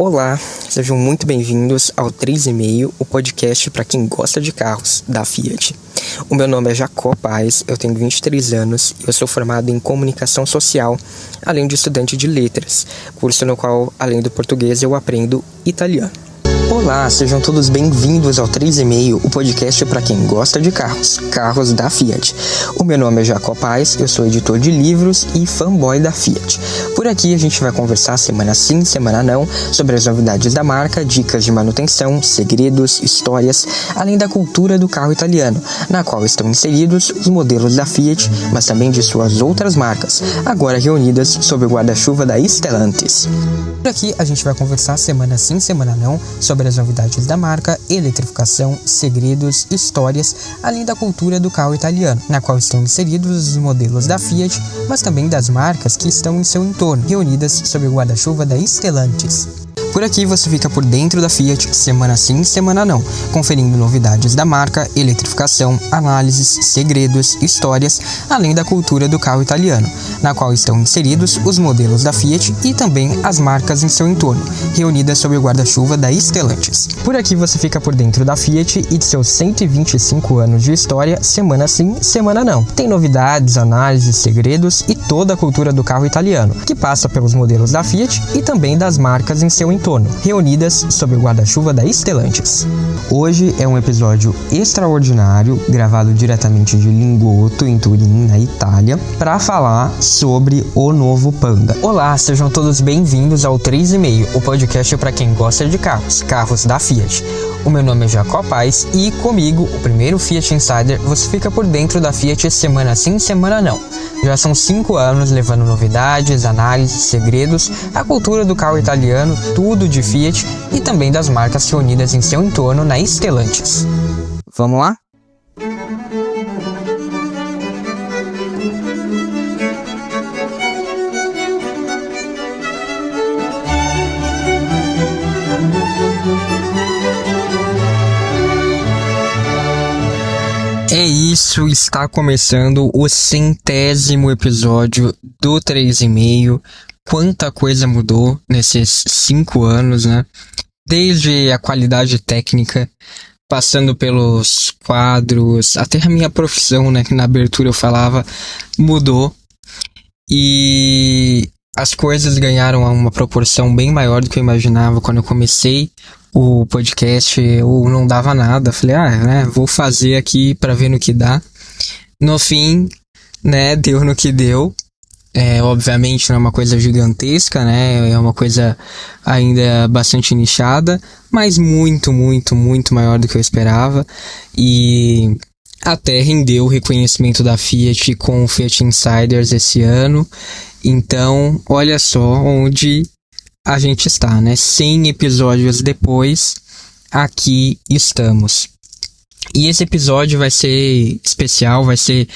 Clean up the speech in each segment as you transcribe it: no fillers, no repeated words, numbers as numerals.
Olá, sejam muito bem-vindos ao 3,5, o podcast para quem gosta de carros da Fiat. O meu nome é Jacó Paes, eu tenho 23 anos e eu sou formado em comunicação social, além de estudante de letras, curso no qual, além do português, eu aprendo italiano. Olá, sejam todos bem-vindos ao 3,5, o podcast para quem gosta de carros da Fiat. O meu nome é Jacó Paes, eu sou editor de livros e fanboy da Fiat. Por aqui a gente vai conversar semana sim, semana não, sobre as novidades da marca, dicas de manutenção, segredos, histórias, além da cultura do carro italiano, na qual estão inseridos os modelos da Fiat, mas também de suas outras marcas, agora reunidas sob o guarda-chuva da Stellantis. Por aqui a gente vai conversar semana sim, semana não, sobre as novidades da marca, eletrificação, segredos, histórias, além da cultura do carro italiano, na qual estão inseridos os modelos da Fiat, mas também das marcas que estão em seu entorno, reunidas sob o guarda-chuva da Stellantis. Por aqui você fica por dentro da Fiat, semana sim, semana não, conferindo novidades da marca, eletrificação, análises, segredos, histórias, além da cultura do carro italiano, na qual estão inseridos os modelos da Fiat e também as marcas em seu entorno, reunidas sob o guarda-chuva da Stellantis. Por aqui você fica por dentro da Fiat e de seus 125 anos de história, semana sim, semana não. Tem novidades, análises, segredos e toda a cultura do carro italiano, que passa pelos modelos da Fiat e também das marcas em seu entorno, reunidas sob o guarda-chuva da Stellantis. Hoje é um episódio extraordinário, gravado diretamente de Lingotto, em Turim, na Itália, para falar sobre o novo Panda. Olá, sejam todos bem-vindos ao 3,5, o podcast para quem gosta de carros da Fiat. O meu nome é Jacó Paes e comigo, o primeiro Fiat Insider, você fica por dentro da Fiat semana sim, semana não. Já são 5 anos levando novidades, análises, segredos, a cultura do carro italiano, tudo de Fiat e também das marcas reunidas em seu entorno na Stellantis. Vamos lá? É isso, está começando o 100º episódio do 3,5. Quanta coisa mudou nesses 5 anos, né? Desde a qualidade técnica, passando pelos quadros, até a minha profissão, né? Que na abertura eu falava, mudou. E as coisas ganharam uma proporção bem maior do que eu imaginava quando eu comecei o podcast. Eu não dava nada, falei, vou fazer aqui pra ver no que dá. No fim, né, deu no que deu. Obviamente não é uma coisa gigantesca, né, é uma coisa ainda bastante nichada, mas muito, muito, muito maior do que eu esperava. E até rendeu o reconhecimento da Fiat com o Fiat Insiders esse ano. Então, olha só onde a gente está, né? 100 episódios depois, aqui estamos. E esse episódio vai ser especial, vai ser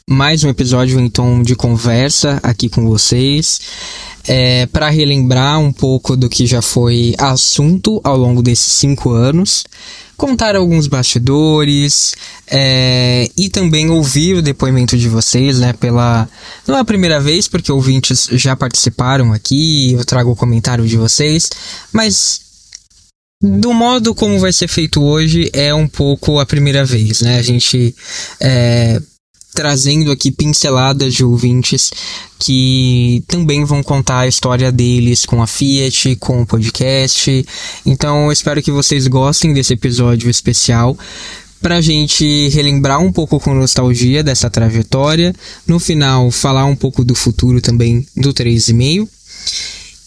mais um episódio em tom de conversa aqui com vocês, para relembrar um pouco do que já foi assunto ao longo desses 5 anos, contar alguns bastidores, e também ouvir o depoimento de vocês, né? Não é a primeira vez, porque ouvintes já participaram aqui, eu trago o comentário de vocês, mas do modo como vai ser feito hoje é um pouco a primeira vez, né? A gente trazendo aqui pinceladas de ouvintes que também vão contar a história deles com a Fiat, com o podcast. Então eu espero que vocês gostem desse episódio especial, pra gente relembrar um pouco com nostalgia dessa trajetória. No final, falar um pouco do futuro também do 3,5.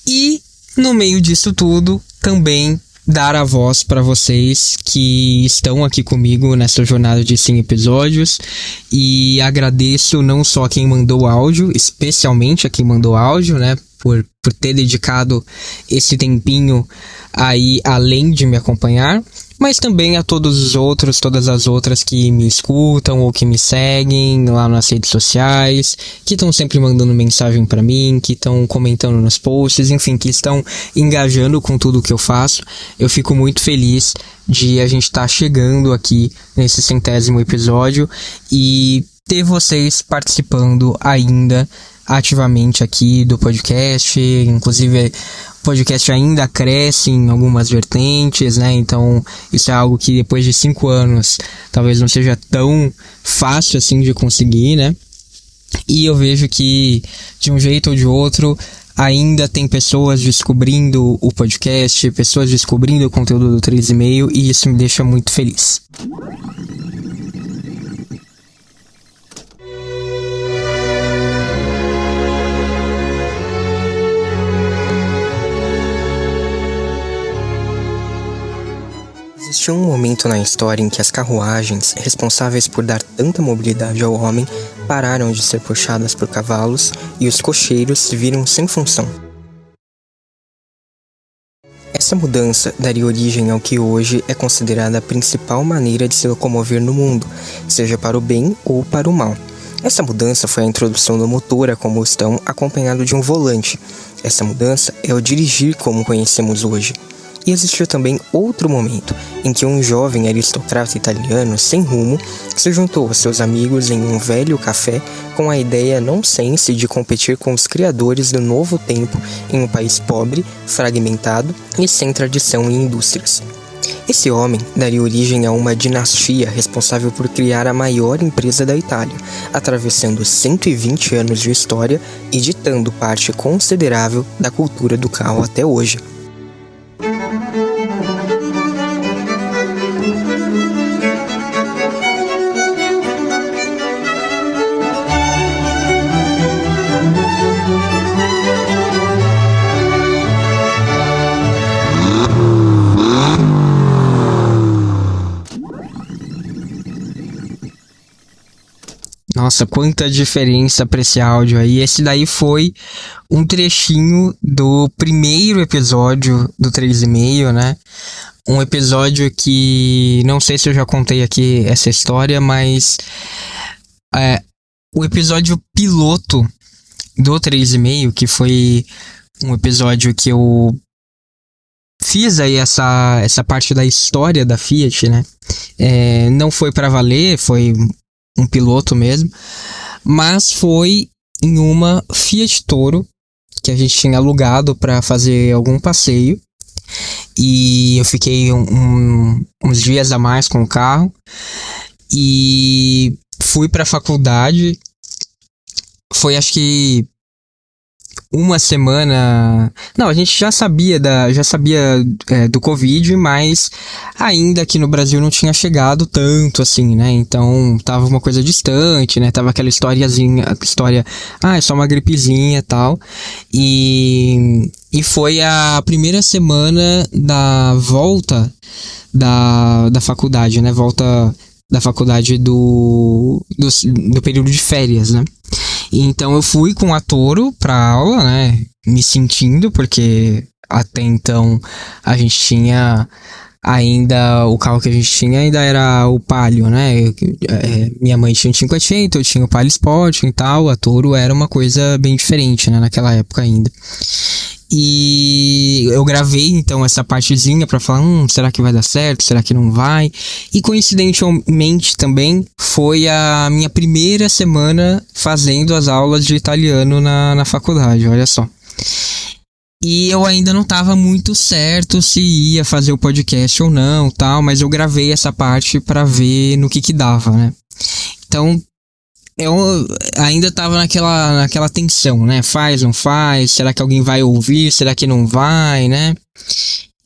E no meio disso tudo, também dar a voz para vocês que estão aqui comigo nessa jornada de 100 episódios, e agradeço não só a quem mandou áudio, especialmente a quem mandou áudio, né, por ter dedicado esse tempinho aí além de me acompanhar, mas também a todas as outras que me escutam ou que me seguem lá nas redes sociais, que estão sempre mandando mensagem para mim, que estão comentando nos posts, enfim, que estão engajando com tudo que eu faço. Eu fico muito feliz de a gente estar chegando aqui nesse 100º episódio e ter vocês participando ainda ativamente aqui do podcast. Inclusive, podcast ainda cresce em algumas vertentes, né? Então isso é algo que depois de 5 anos talvez não seja tão fácil assim de conseguir, né? E eu vejo que de um jeito ou de outro ainda tem pessoas descobrindo o podcast, pessoas descobrindo o conteúdo do 3,5, e isso me deixa muito feliz. Existiu um momento na história em que as carruagens, responsáveis por dar tanta mobilidade ao homem, pararam de ser puxadas por cavalos e os cocheiros se viram sem função. Essa mudança daria origem ao que hoje é considerada a principal maneira de se locomover no mundo, seja para o bem ou para o mal. Essa mudança foi a introdução do motor a combustão acompanhado de um volante. Essa mudança é o dirigir como conhecemos hoje. E existiu também outro momento, em que um jovem aristocrata italiano sem rumo se juntou aos seus amigos em um velho café com a ideia nonsense de competir com os criadores do novo tempo em um país pobre, fragmentado e sem tradição em indústrias. Esse homem daria origem a uma dinastia responsável por criar a maior empresa da Itália, atravessando 120 anos de história e ditando parte considerável da cultura do carro até hoje. Nossa, quanta diferença pra esse áudio aí. Esse daí foi um trechinho do primeiro episódio do 3,5, né? Um episódio que não sei se eu já contei aqui essa história, mas o episódio piloto do 3,5, que foi um episódio que eu fiz aí essa parte da história da Fiat, né? Não foi pra valer, foi um piloto mesmo, mas foi em uma Fiat Toro que a gente tinha alugado para fazer algum passeio, e eu fiquei uns dias a mais com o carro e fui para a faculdade. Foi acho que uma semana. Não, a gente já sabia do Covid, mas ainda aqui no Brasil não tinha chegado tanto assim, né? Então tava uma coisa distante, né? Tava aquela história, é só uma gripezinha e tal. E foi a primeira semana da volta da faculdade, né? Volta da faculdade do período de férias, né? Então eu fui com a Toro pra aula, né, me sentindo, porque até então a gente tinha ainda, o carro que a gente tinha ainda era o Palio, né, minha mãe tinha um 580, eu tinha o Palio Sport e tal, a Toro era uma coisa bem diferente, né, naquela época ainda. E eu gravei então essa partezinha pra falar, será que vai dar certo? Será que não vai? E coincidentemente também foi a minha primeira semana fazendo as aulas de italiano na faculdade, olha só. E eu ainda não tava muito certo se ia fazer o podcast ou não, tal, mas eu gravei essa parte pra ver no que dava, né? Então eu ainda tava naquela tensão, né? Faz, não faz? Será que alguém vai ouvir? Será que não vai, né?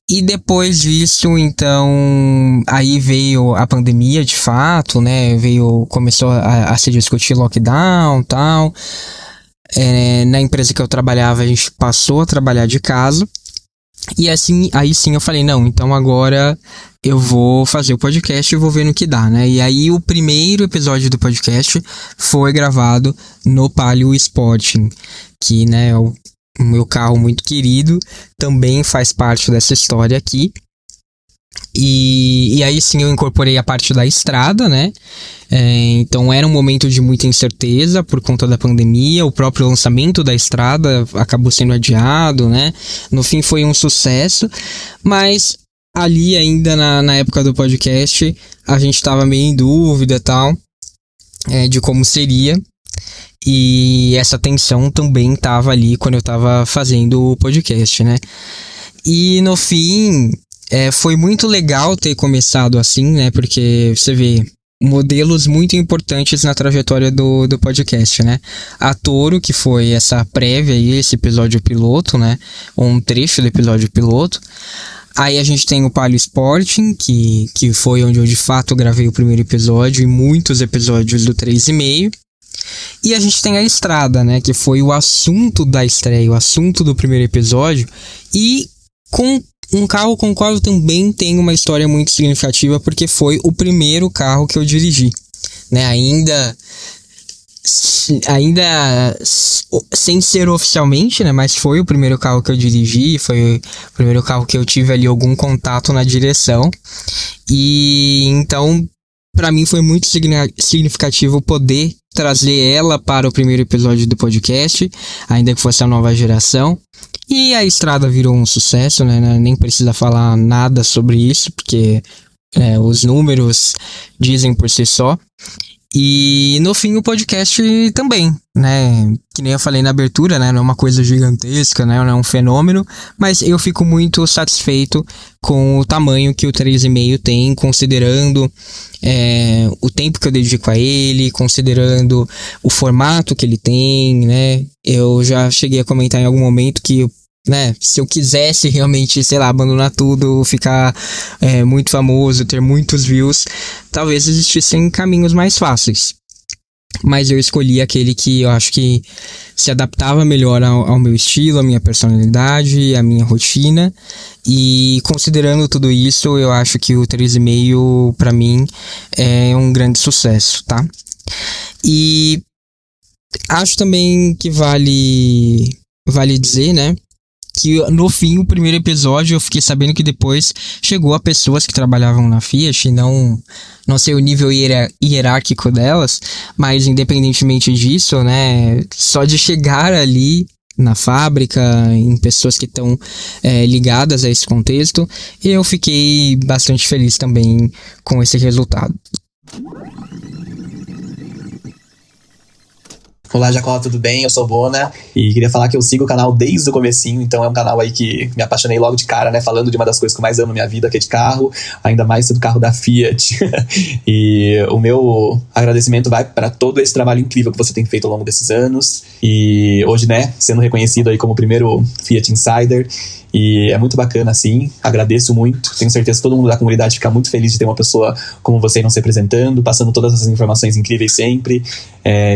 E depois disso, então, aí veio a pandemia de fato, né? Começou a se discutir lockdown e tal. Na empresa que eu trabalhava, a gente passou a trabalhar de casa. E assim, aí sim eu falei, não, então agora eu vou fazer o podcast e vou ver no que dá, né? E aí o primeiro episódio do podcast foi gravado no Palio Sporting, que, né, é o meu carro muito querido, também faz parte dessa história aqui. E aí sim eu incorporei a parte da estrada, né? Então era um momento de muita incerteza por conta da pandemia. O próprio lançamento da estrada acabou sendo adiado, né? No fim foi um sucesso, mas ali ainda na época do podcast a gente estava meio em dúvida e tal, de como seria. E essa tensão também tava ali quando eu tava fazendo o podcast, né? E no fim, foi muito legal ter começado assim, né? Porque você vê modelos muito importantes na trajetória do podcast, né? A Toro, que foi essa prévia aí, esse episódio piloto, né? Ou um trecho do episódio piloto. Aí a gente tem o Palio Sporting, que foi onde eu de fato gravei o primeiro episódio e muitos episódios do 3,5. E a gente tem a Estrada, né? Que foi o assunto da estreia, o assunto do primeiro episódio. E com um carro com o qual eu também tenho uma história muito significativa, porque foi o primeiro carro que eu dirigi, né? Ainda sem ser oficialmente, né? Mas foi o primeiro carro que eu dirigi, foi o primeiro carro que eu tive ali algum contato na direção. E então, para mim foi muito significativo poder trazer ela para o primeiro episódio do podcast, ainda que fosse a nova geração. E a Estrada virou um sucesso, né? Nem precisa falar nada sobre isso, porque os números dizem por si só. E no fim o podcast também, né? Que nem eu falei na abertura, né? Não é uma coisa gigantesca, né? Não é um fenômeno, mas eu fico muito satisfeito com o tamanho que o 3,5 tem, considerando o tempo que eu dedico a ele, considerando o formato que ele tem, né? Eu já cheguei a comentar em algum momento que, né, se eu quisesse realmente, sei lá, abandonar tudo, ficar muito famoso, ter muitos views, talvez existissem caminhos mais fáceis. Mas eu escolhi aquele que eu acho que se adaptava melhor ao meu estilo, à minha personalidade, à minha rotina. E considerando tudo isso, eu acho que o 3,5 para mim é um grande sucesso, tá? E acho também que vale dizer, né, que no fim, o primeiro episódio, eu fiquei sabendo que depois chegou a pessoas que trabalhavam na Fiat, não sei o nível hierárquico delas, mas independentemente disso, né, só de chegar ali na fábrica, em pessoas que estão ligadas a esse contexto, eu fiquei bastante feliz também com esse resultado. Olá, Jacó, tudo bem? Eu sou o Bona e queria falar que eu sigo o canal desde o comecinho, então é um canal aí que me apaixonei logo de cara, né? Falando de uma das coisas que eu mais amo na minha vida, que é de carro, ainda mais do carro da Fiat. E o meu agradecimento vai para todo esse trabalho incrível que você tem feito ao longo desses anos. E hoje, né, sendo reconhecido aí como o primeiro Fiat Insider. E é muito bacana, assim, agradeço muito. Tenho certeza que todo mundo da comunidade fica muito feliz de ter uma pessoa como você nos representando, passando todas essas informações incríveis sempre,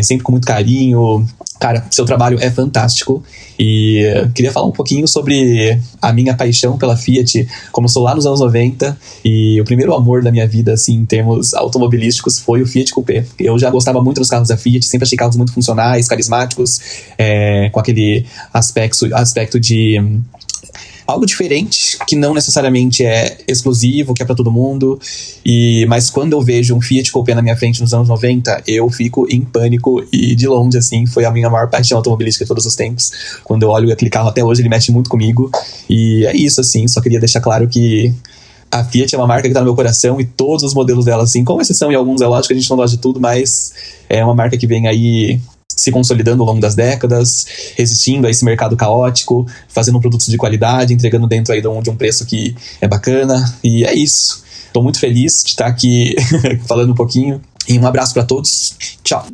sempre com muito carinho. Cara, seu trabalho é fantástico. E queria falar um pouquinho sobre a minha paixão pela Fiat. Começou lá nos anos 90 e o primeiro amor da minha vida, assim, em termos automobilísticos, foi o Fiat Coupé. Eu já gostava muito dos carros da Fiat, sempre achei carros muito funcionais, carismáticos, com aquele aspecto de algo diferente, que não necessariamente é exclusivo, que é pra todo mundo. Mas quando eu vejo um Fiat Coupé na minha frente nos anos 90, eu fico em pânico. E de longe, assim, foi a minha maior paixão automobilística de todos os tempos. Quando eu olho aquele carro até hoje, ele mexe muito comigo. E é isso, assim, só queria deixar claro que a Fiat é uma marca que tá no meu coração e todos os modelos dela, assim, com exceção em alguns, é lógico que a gente não gosta de tudo, mas é uma marca que vem aí se consolidando ao longo das décadas, resistindo a esse mercado caótico, fazendo produtos de qualidade, entregando dentro aí de um preço que é bacana. E é isso. Estou muito feliz de estar aqui falando um pouquinho. E um abraço para todos. Tchau.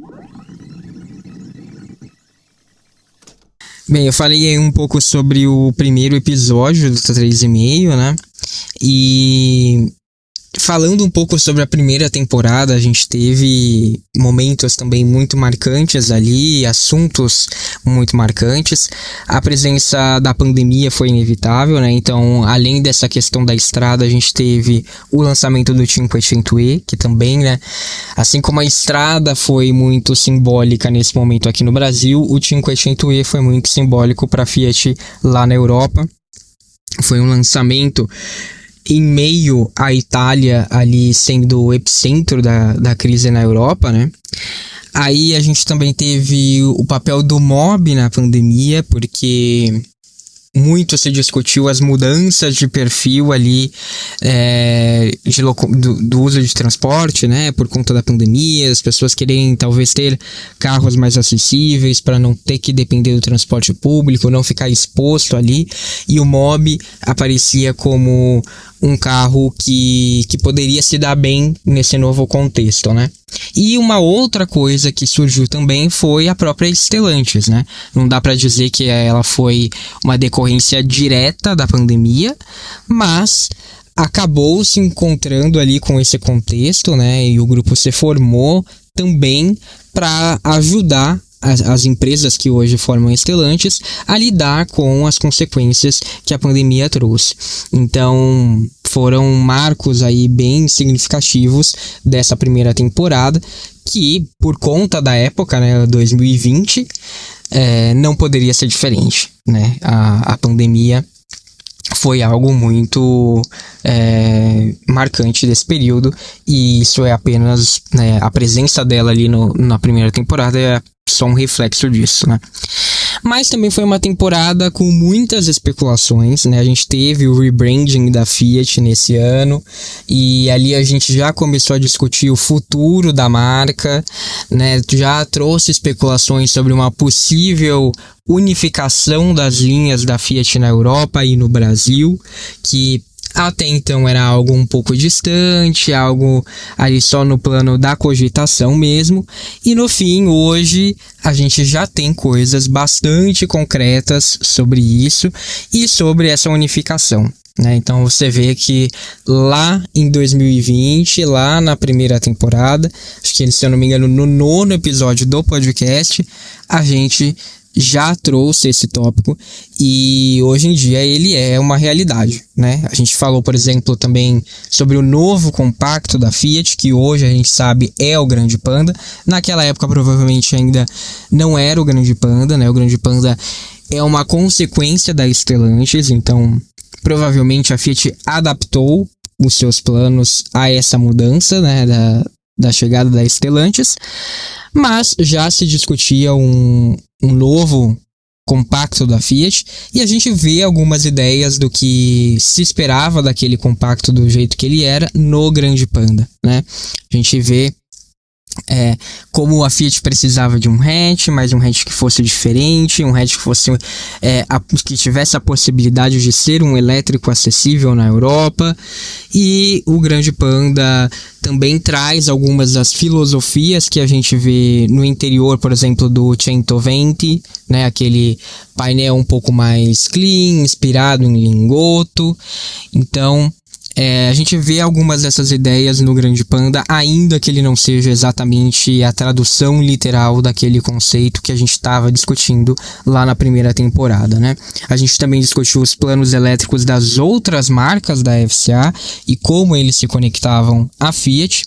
Bem, eu falei aí um pouco sobre o primeiro episódio do 3,5, né? E falando um pouco sobre a primeira temporada, a gente teve momentos também muito marcantes ali, assuntos muito marcantes. A presença da pandemia foi inevitável, né? Então, além dessa questão da estrada, a gente teve o lançamento do 500e, que também, né? Assim como a estrada foi muito simbólica nesse momento aqui no Brasil, o 500e foi muito simbólico para a Fiat lá na Europa. Foi um lançamento em meio à Itália ali sendo o epicentro da crise na Europa, né? Aí a gente também teve o papel do MOB na pandemia, porque muito se discutiu as mudanças de perfil ali do uso de transporte, né? Por conta da pandemia, as pessoas querem talvez ter carros mais acessíveis para não ter que depender do transporte público, não ficar exposto ali. E o Mobi aparecia como um carro que poderia se dar bem nesse novo contexto, né? E uma outra coisa que surgiu também foi a própria Stellantis, né? Não dá para dizer que ela foi uma decorrência direta da pandemia, mas acabou se encontrando ali com esse contexto, né? E o grupo se formou também para ajudar as empresas que hoje formam Stellantis a lidar com as consequências que a pandemia trouxe. Então, foram marcos aí bem significativos dessa primeira temporada, que por conta da época, né, 2020, não poderia ser diferente, né? A pandemia foi algo muito marcante desse período, e isso é apenas, né, a presença dela ali na primeira temporada é só um reflexo disso, né? Mas também foi uma temporada com muitas especulações, né? A gente teve o rebranding da Fiat nesse ano, e ali a gente já começou a discutir o futuro da marca, né? Já trouxe especulações sobre uma possível unificação das linhas da Fiat na Europa e no Brasil, que até então era algo um pouco distante, algo ali só no plano da cogitação mesmo. E no fim, hoje, a gente já tem coisas bastante concretas sobre isso e sobre essa unificação, né? Então você vê que lá em 2020, lá na primeira temporada, acho que, se eu não me engano, no 9º episódio do podcast, a gente já trouxe esse tópico, e hoje em dia ele é uma realidade, né? A gente falou, por exemplo, também sobre o novo compacto da Fiat, que hoje a gente sabe é o Grande Panda. Naquela época provavelmente ainda não era o Grande Panda, né? O Grande Panda é uma consequência da Stellantis, então provavelmente a Fiat adaptou os seus planos a essa mudança, né, da chegada da Stellantis. Mas já se discutia um novo compacto da Fiat, e a gente vê algumas ideias do que se esperava daquele compacto do jeito que ele era no Grande Panda, né? A gente vê como a Fiat precisava de um hatch, mas um hatch que fosse diferente, um hatch que fosse que tivesse a possibilidade de ser um elétrico acessível na Europa. E o Grande Panda também traz algumas das filosofias que a gente vê no interior, por exemplo, do 120, né? Aquele painel um pouco mais clean, inspirado em lingoto. Então, a gente vê algumas dessas ideias no Grande Panda, ainda que ele não seja exatamente a tradução literal daquele conceito que a gente estava discutindo lá na primeira temporada, né? A gente também discutiu os planos elétricos das outras marcas da FCA e como eles se conectavam à Fiat.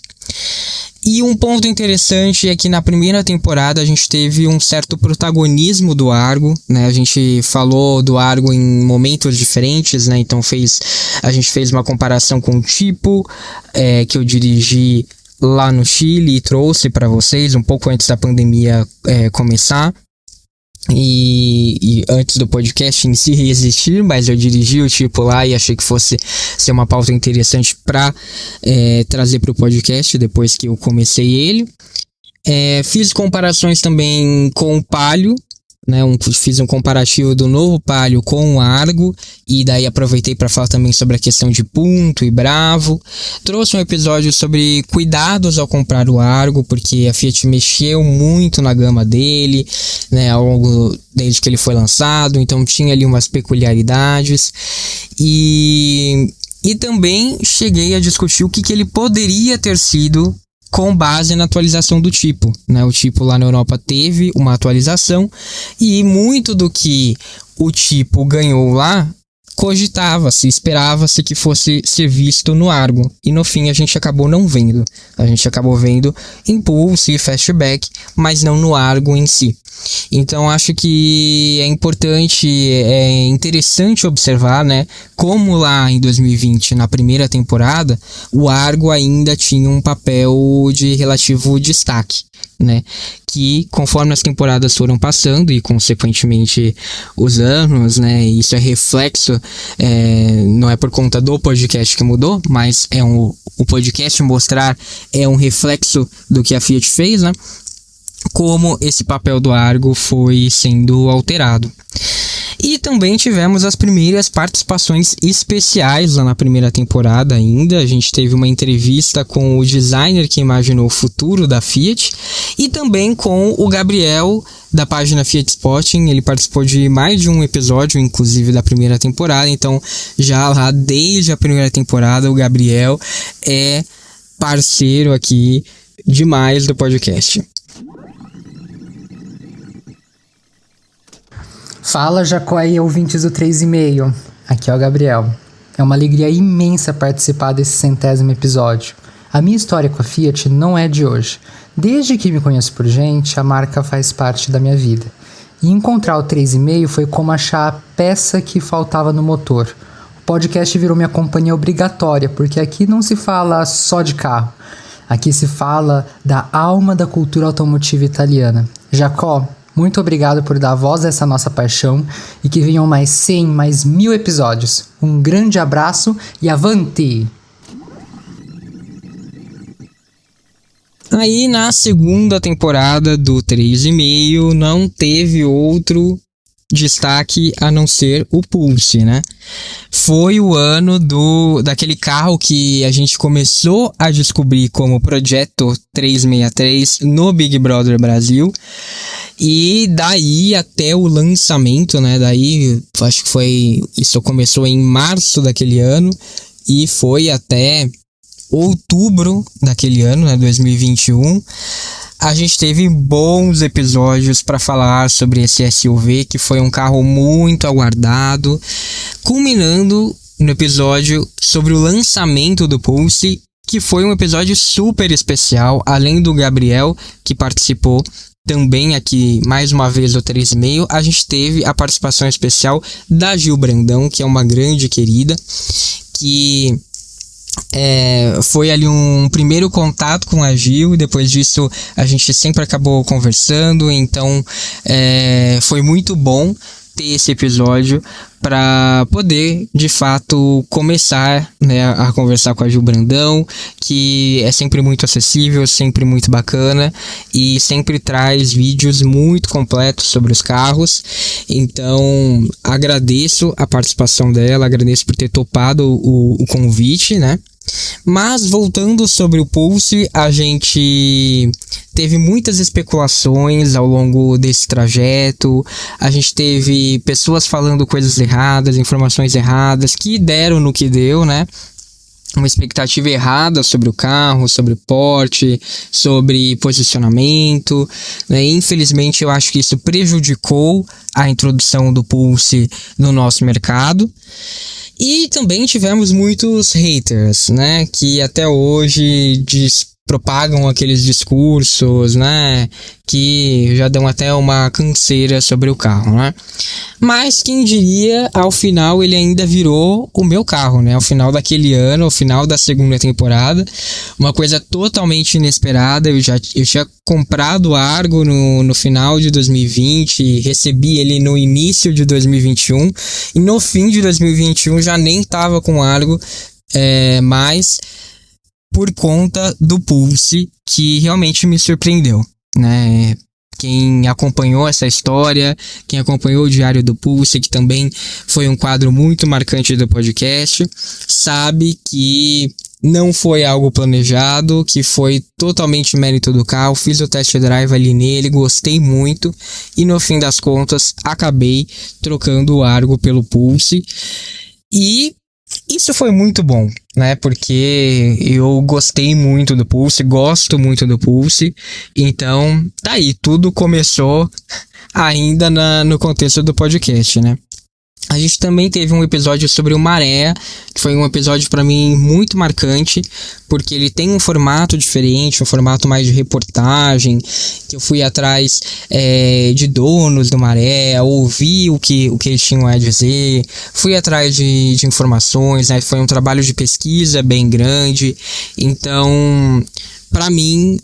E um ponto interessante é que na primeira temporada a gente teve um certo protagonismo do Argo, né? A gente falou do Argo em momentos diferentes, né? Então a gente fez uma comparação com o Tipo, que eu dirigi lá no Chile e trouxe para vocês um pouco antes da pandemia começar. E antes do podcast em si existir, mas eu dirigi o Tipo lá e achei que fosse ser uma pauta interessante para trazer para o podcast depois que eu comecei ele. Fiz comparações também com o Palio, né? Fiz um comparativo do novo Palio com o Argo, e daí aproveitei para falar também sobre a questão de Punto e Bravo. Trouxe um episódio sobre cuidados ao comprar o Argo, porque a Fiat mexeu muito na gama dele, né, ao longo desde que ele foi lançado, então tinha ali umas peculiaridades. E também cheguei a discutir o que ele poderia ter sido com base na atualização do Tipo, né? O Tipo lá na Europa teve uma atualização, e muito do que o Tipo ganhou lá cogitava-se, esperava-se que fosse ser visto no Argo, e no fim a gente acabou não vendo. A gente acabou vendo Impulse e Fastback, mas não no Argo em si. Então acho que é importante, é interessante observar, né, como lá em 2020, na primeira temporada, o Argo ainda tinha um papel de relativo destaque, né, que conforme as temporadas foram passando e consequentemente os anos, né, isso é reflexo, não é por conta do podcast que mudou, mas o podcast mostrar é um reflexo do que a Fiat fez, né, como esse papel do Argo foi sendo alterado. E também tivemos as primeiras participações especiais lá na primeira temporada ainda. A gente teve uma entrevista com o designer que imaginou o futuro da Fiat e também com o Gabriel da página Fiat Spotting. Ele participou de mais de um episódio, inclusive da primeira temporada. Então já lá desde a primeira temporada o Gabriel é parceiro aqui demais do podcast. Fala, Jacó e ouvintes do 3,5. Aqui é o Gabriel. É uma alegria imensa participar desse 100º episódio. A minha história com a Fiat não é de hoje. Desde que me conheço por gente, a marca faz parte da minha vida. E encontrar o 3,5 foi como achar a peça que faltava no motor. O podcast virou minha companhia obrigatória, porque aqui não se fala só de carro. Aqui se fala da alma da cultura automotiva italiana. Jacó, muito obrigado por dar voz a essa nossa paixão e que venham mais 100, mais 1000 episódios. Um grande abraço e avante! Aí na segunda temporada do 3,5 não teve outro destaque a não ser o Pulse, né? Foi o ano daquele carro que a gente começou a descobrir como Progetto 363 no Big Brother Brasil. E daí até o lançamento, né? Daí, acho que isso começou em março daquele ano e foi até outubro daquele ano, né? 2021. A gente teve bons episódios para falar sobre esse SUV, que foi um carro muito aguardado, culminando no episódio sobre o lançamento do Pulse, que foi um episódio super especial, além do Gabriel, que participou também aqui, mais uma vez, do 3,5, a gente teve a participação especial da Gil Brandão, que é uma grande querida, que foi ali um primeiro contato com a Gil, e depois disso a gente sempre acabou conversando, então foi muito bom ter esse episódio para poder, de fato, começar, né, a conversar com a Gil Brandão, que é sempre muito acessível, sempre muito bacana e sempre traz vídeos muito completos sobre os carros. Então, agradeço a participação dela, agradeço por ter topado o convite, né? Mas voltando sobre o Pulse, a gente teve muitas especulações ao longo desse trajeto, a gente teve pessoas falando coisas erradas, informações erradas, que deram no que deu, né? Uma expectativa errada sobre o carro, sobre o porte, sobre posicionamento, né? Infelizmente eu acho que isso prejudicou a introdução do Pulse no nosso mercado. E também tivemos muitos haters, né, que até hoje propagam aqueles discursos, né, que já dão até uma canseira sobre o carro, né. Mas quem diria, ao final ele ainda virou o meu carro, né, ao final daquele ano, ao final da segunda temporada, uma coisa totalmente inesperada. Eu tinha comprado o Argo no final de 2020, recebi ele no início de 2021 e no fim de 2021 já nem estava com o Argo, mas por conta do Pulse, que realmente me surpreendeu, né? Quem acompanhou essa história, quem acompanhou o Diário do Pulse, que também foi um quadro muito marcante do podcast, sabe que não foi algo planejado, que foi totalmente mérito do carro. Fiz o test drive ali nele, gostei muito e no fim das contas acabei trocando o Argo pelo Pulse. E isso foi muito bom, né? Porque eu gostei muito do Pulse, gosto muito do Pulse. Então, tá aí, tudo começou ainda no contexto do podcast, né? A gente também teve um episódio sobre o Maré, que foi um episódio para mim muito marcante, porque ele tem um formato diferente, um formato mais de reportagem, que eu fui atrás de donos do Maré, ouvi o que eles tinham a dizer, fui atrás de informações, né? Foi um trabalho de pesquisa bem grande, então... Pra mim,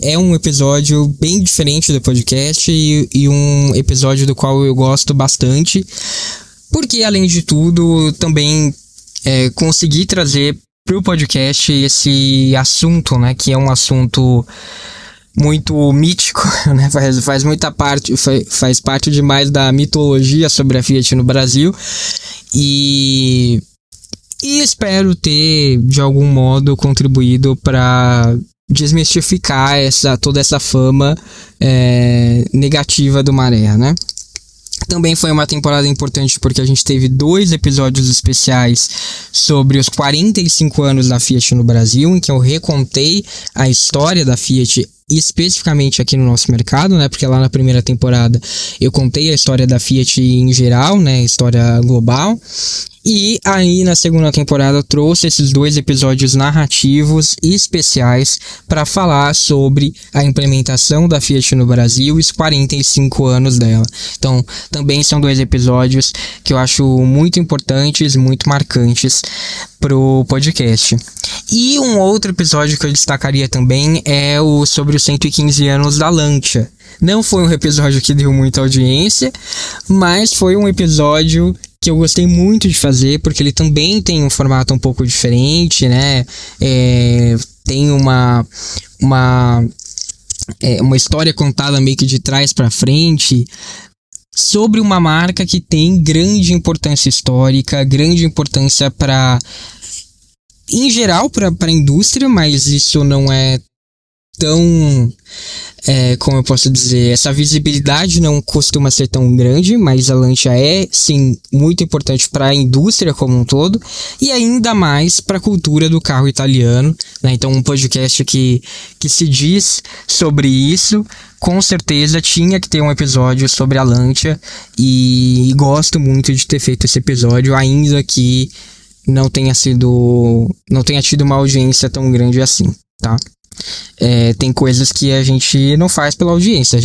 é um episódio bem diferente do podcast e um episódio do qual eu gosto bastante, porque, além de tudo, também consegui trazer pro podcast esse assunto, né, que é um assunto muito mítico, né, faz parte demais da mitologia sobre a Fiat no Brasil, e espero ter, de algum modo, contribuído para desmistificar toda essa fama negativa do Maré, né? Também foi uma temporada importante porque a gente teve 2 episódios especiais sobre os 45 anos da Fiat no Brasil, em que eu recontei a história da Fiat especificamente aqui no nosso mercado, né? Porque lá na primeira temporada eu contei a história da Fiat em geral, né? História global. E aí na segunda temporada eu trouxe esses 2 episódios narrativos e especiais para falar sobre a implementação da Fiat no Brasil e os 45 anos dela. Então também são 2 episódios que eu acho muito importantes, muito marcantes pro podcast. E um outro episódio que eu destacaria também é o sobre os 115 anos da Lancia. Não foi um episódio que deu muita audiência, mas foi um episódio que eu gostei muito de fazer, porque ele também tem um formato um pouco diferente, né? Tem uma história contada meio que de trás para frente, sobre uma marca que tem grande importância histórica, grande importância em geral para a indústria, mas isso não é tão... como eu posso dizer, essa visibilidade não costuma ser tão grande, mas a Lancia é, sim, muito importante para a indústria como um todo, e ainda mais para a cultura do carro italiano, né? Então um podcast que se diz sobre isso, com certeza tinha que ter um episódio sobre a Lancia, e gosto muito de ter feito esse episódio, ainda que não tenha tido uma audiência tão grande assim, tá? Tem coisas que a gente não faz pela audiência.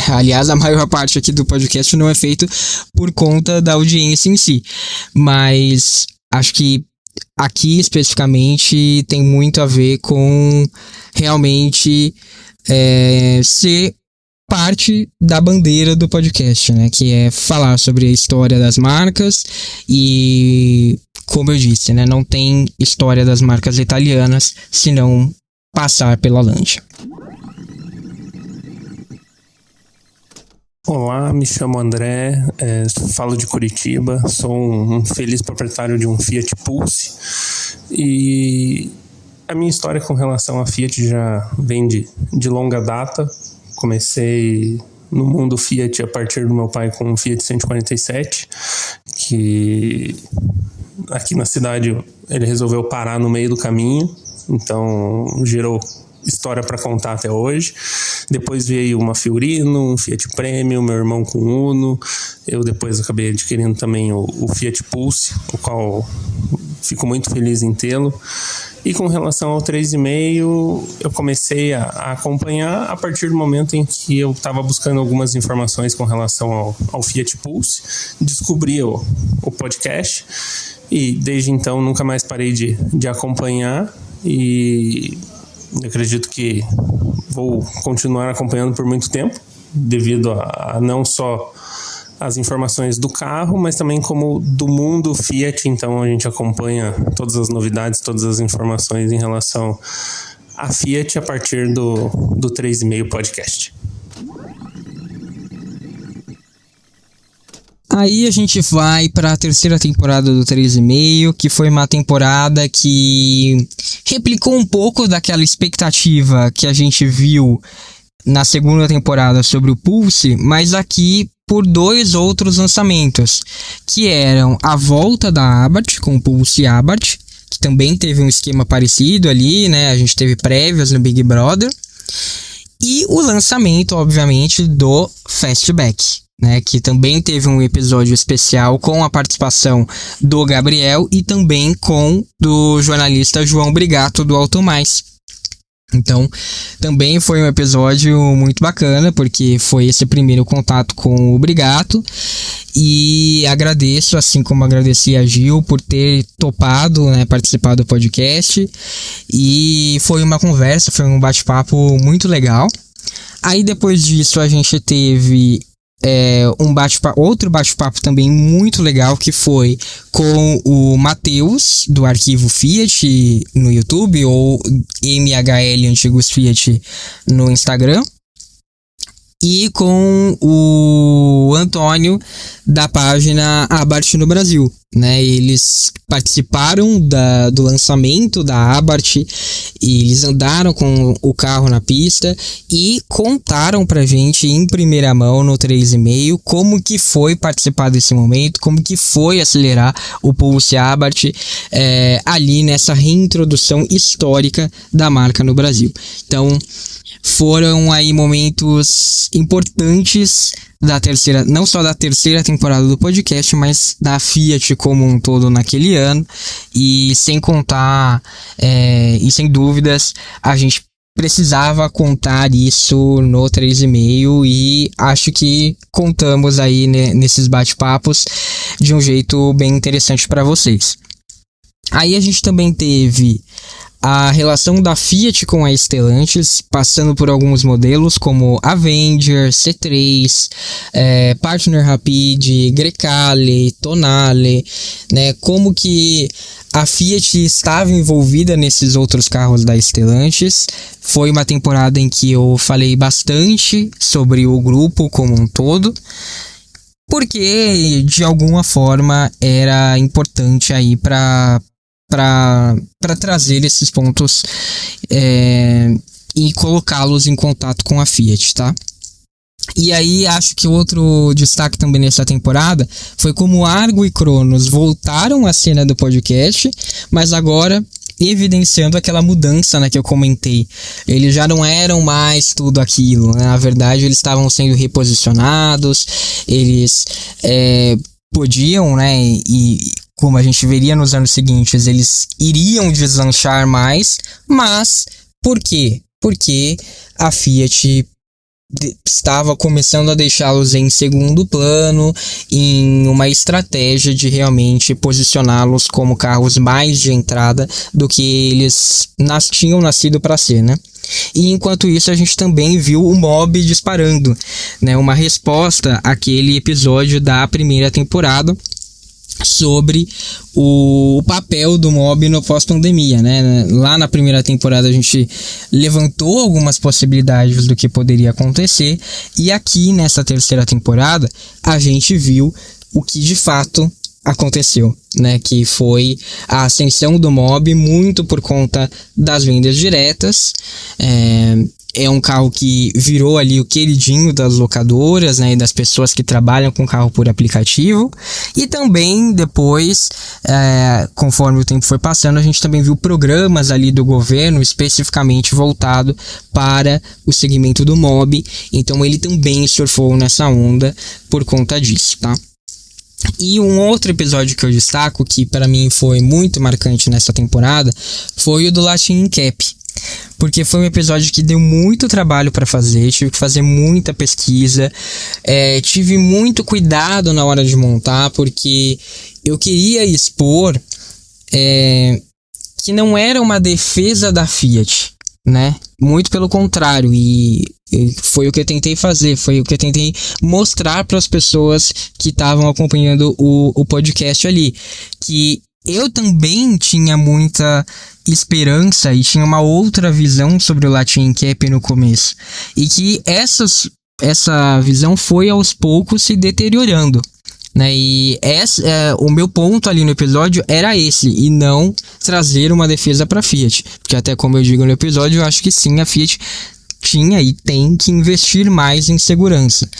Aliás, a maior parte aqui do podcast não é feito por conta da audiência em si. Mas acho que aqui especificamente tem muito a ver com realmente ser parte da bandeira do podcast, né? Que é falar sobre a história das marcas e, como eu disse, né? Não tem história das marcas italianas se não passar pela Lancia. Olá, me chamo André, falo de Curitiba, sou um feliz proprietário de um Fiat Pulse e a minha história com relação à Fiat já vem de longa data. Comecei no mundo Fiat a partir do meu pai com um Fiat 147, que aqui na cidade ele resolveu parar no meio do caminho, então gerou história para contar até hoje. Depois veio uma Fiorino, um Fiat Premium, meu irmão com Uno. Eu depois acabei adquirindo também o Fiat Pulse, o qual fico muito feliz em tê-lo. E com relação ao 3,5, eu comecei a acompanhar a partir do momento em que eu estava buscando algumas informações com relação ao Fiat Pulse, descobri o podcast e desde então nunca mais parei de acompanhar, e eu acredito que vou continuar acompanhando por muito tempo, devido a não só as informações do carro, mas também como do mundo Fiat. Então a gente acompanha todas as novidades, todas as informações em relação à Fiat a partir do 3,5 podcast. Aí a gente vai para a terceira temporada do 3,5, que foi uma temporada que replicou um pouco daquela expectativa que a gente viu na segunda temporada sobre o Pulse, mas aqui por 2 outros lançamentos, que eram a volta da Abarth com o Pulse Abarth, que também teve um esquema parecido ali, né? A gente teve prévias no Big Brother, e o lançamento, obviamente, do Fastback, né, que também teve um episódio especial com a participação do Gabriel e também com do jornalista João Brigato do Alto Mais. Então, também foi um episódio muito bacana, porque foi esse primeiro contato com o Brigato. E agradeço, assim como agradeci a Gil, por ter topado, né, participar do podcast. E foi uma conversa, foi um bate-papo muito legal. Aí depois disso a gente teve outro bate-papo também muito legal, que foi com o Matheus, do Arquivo Fiat no YouTube, ou MHL Antigos Fiat no Instagram, e com o Antônio, da página Abarth no Brasil, né? Eles participaram do lançamento da Abarth, e eles andaram com o carro na pista e contaram pra gente em primeira mão no 3,5 como que foi participar desse momento, como que foi acelerar o Pulse Abarth ali nessa reintrodução histórica da marca no Brasil. Então, foram aí momentos importantes da terceira, não só da terceira temporada do podcast, mas da Fiat como um todo naquele ano. E sem contar, e sem dúvidas, a gente precisava contar isso no 3,5, e acho que contamos aí, né, nesses bate-papos de um jeito bem interessante para vocês. Aí a gente também teve a relação da Fiat com a Stellantis, passando por alguns modelos como Avenger, C3, Partner Rapide, Grecale, Tonale, né? Como que a Fiat estava envolvida nesses outros carros da Stellantis. Foi uma temporada em que eu falei bastante sobre o grupo como um todo, porque de alguma forma era importante aí para trazer esses pontos e colocá-los em contato com a Fiat, tá? E aí acho que outro destaque também nessa temporada foi como Argo e Cronos voltaram à cena do podcast, mas agora evidenciando aquela mudança, né, que eu comentei. Eles já não eram mais tudo aquilo, né? Na verdade, eles estavam sendo reposicionados, eles podiam, né, e como a gente veria nos anos seguintes, eles iriam deslanchar mais, mas por quê? Porque a Fiat estava começando a deixá-los em segundo plano, em uma estratégia de realmente posicioná-los como carros mais de entrada do que eles tinham nascido para ser, né? E enquanto isso a gente também viu o Mob disparando, né? Uma resposta àquele episódio da primeira temporada sobre o papel do Mob no pós-pandemia, né? Lá na primeira temporada a gente levantou algumas possibilidades do que poderia acontecer, e aqui nessa terceira temporada a gente viu o que de fato aconteceu, né? Que foi a ascensão do Mob muito por conta das vendas diretas. É um carro que virou ali o queridinho das locadoras, né, e das pessoas que trabalham com carro por aplicativo. E também depois, conforme o tempo foi passando, a gente também viu programas ali do governo especificamente voltado para o segmento do Mob. Então ele também surfou nessa onda por conta disso, tá? E um outro episódio que eu destaco, que para mim foi muito marcante nessa temporada, foi o do Latin Cap. Porque foi um episódio que deu muito trabalho para fazer, tive que fazer muita pesquisa, tive muito cuidado na hora de montar, porque eu queria expor que não era uma defesa da Fiat, né? Muito pelo contrário, e foi o que eu tentei fazer, foi o que eu tentei mostrar para as pessoas que estavam acompanhando o podcast ali, que eu também tinha muita esperança e tinha uma outra visão sobre o Latin Cap no começo, e que essa visão foi aos poucos se deteriorando, né? E o meu ponto ali no episódio era esse, e não trazer uma defesa para a Fiat, porque até como eu digo no episódio, eu acho que sim, a Fiat tinha e tem que investir mais em segurança.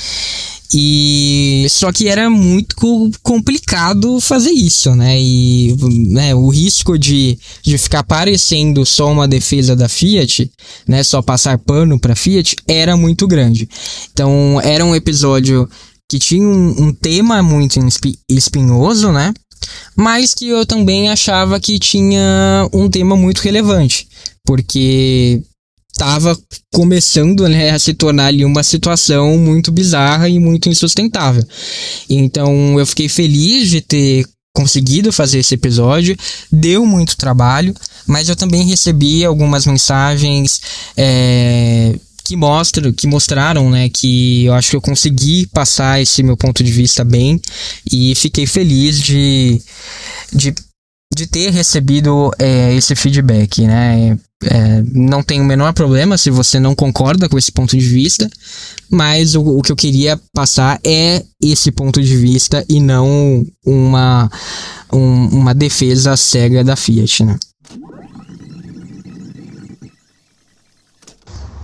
E só que era muito complicado fazer isso, né? E né, o risco de ficar parecendo só uma defesa da Fiat, né? Só passar pano para Fiat era muito grande. Então era um episódio que tinha um tema muito espinhoso, né? Mas que eu também achava que tinha um tema muito relevante, porque estava começando, né, a se tornar ali uma situação muito bizarra e muito insustentável. Então eu fiquei feliz de ter conseguido fazer esse episódio, deu muito trabalho, mas eu também recebi algumas mensagens que mostraram, né, que eu acho que eu consegui passar esse meu ponto de vista bem, e fiquei feliz de ter recebido esse feedback, né. Não tem o menor problema se você não concorda com esse ponto de vista, mas o que eu queria passar é esse ponto de vista e não uma defesa cega da Fiat, né.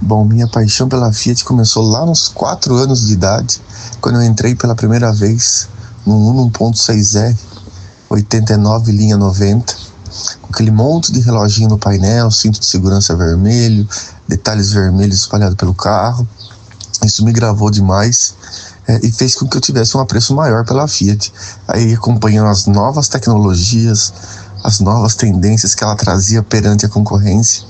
Bom, minha paixão pela Fiat começou lá nos 4 anos de idade, quando eu entrei pela primeira vez no 1.6R 89 linha 90, com aquele monte de reloginho no painel, cinto de segurança vermelho, detalhes vermelhos espalhados pelo carro. Isso me gravou demais e fez com que eu tivesse um apreço maior pela Fiat. Aí, acompanhando as novas tecnologias, as novas tendências que ela trazia perante a concorrência,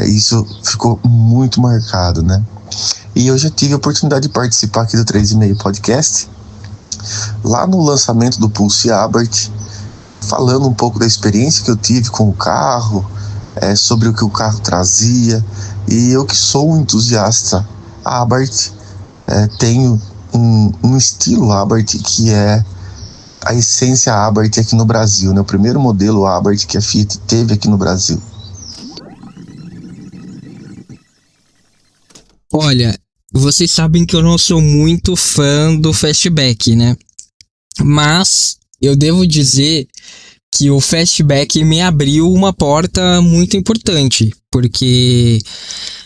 isso ficou muito marcado, né? E eu já tive a oportunidade de participar aqui do 3,5 Podcast, lá no lançamento do Pulse Abarth, falando um pouco da experiência que eu tive com o carro, sobre o que o carro trazia. E eu, que sou um entusiasta Abarth, tenho um estilo Abarth que é a essência Abarth aqui no Brasil, né? O primeiro modelo Abarth que a Fiat teve aqui no Brasil. Olha, vocês sabem que eu não sou muito fã do Fastback, né? Mas eu devo dizer que o Fastback me abriu uma porta muito importante, porque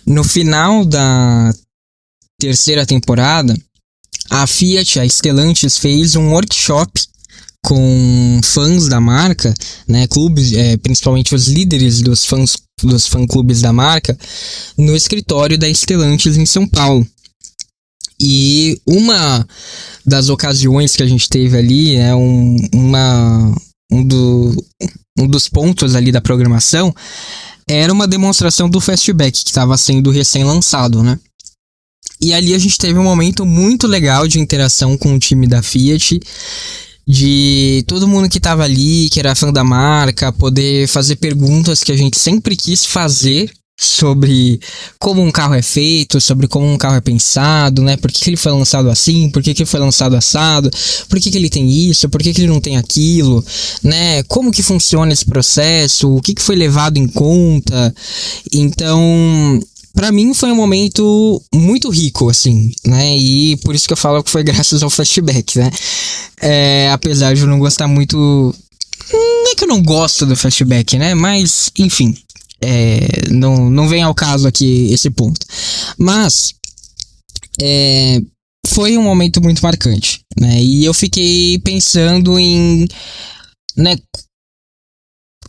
no final da terceira temporada, a Fiat, a Stellantis, fez um workshop com fãs da marca, né, clubes, principalmente os líderes dos fã-clubes da marca, no escritório da Stellantis em São Paulo. E uma das ocasiões que a gente teve ali, um dos pontos ali da programação, era uma demonstração do Fastback, que estava sendo recém-lançado, né? E ali a gente teve um momento muito legal de interação com o time da Fiat, de todo mundo que tava ali, que era fã da marca, poder fazer perguntas que a gente sempre quis fazer sobre como um carro é feito, sobre como um carro é pensado, né? Por que ele foi lançado assim? Por que ele foi lançado assado? Por que ele tem isso? Por que ele não tem aquilo? Né? Como que funciona esse processo? O que foi levado em conta? Então, pra mim foi um momento muito rico, assim, né? E por isso que eu falo que foi graças ao Fastback, né? Apesar de eu não gostar muito... Não é que eu não gosto do Fastback, né? Mas, enfim, não vem ao caso aqui esse ponto. Mas foi um momento muito marcante, né? E eu fiquei pensando em... né?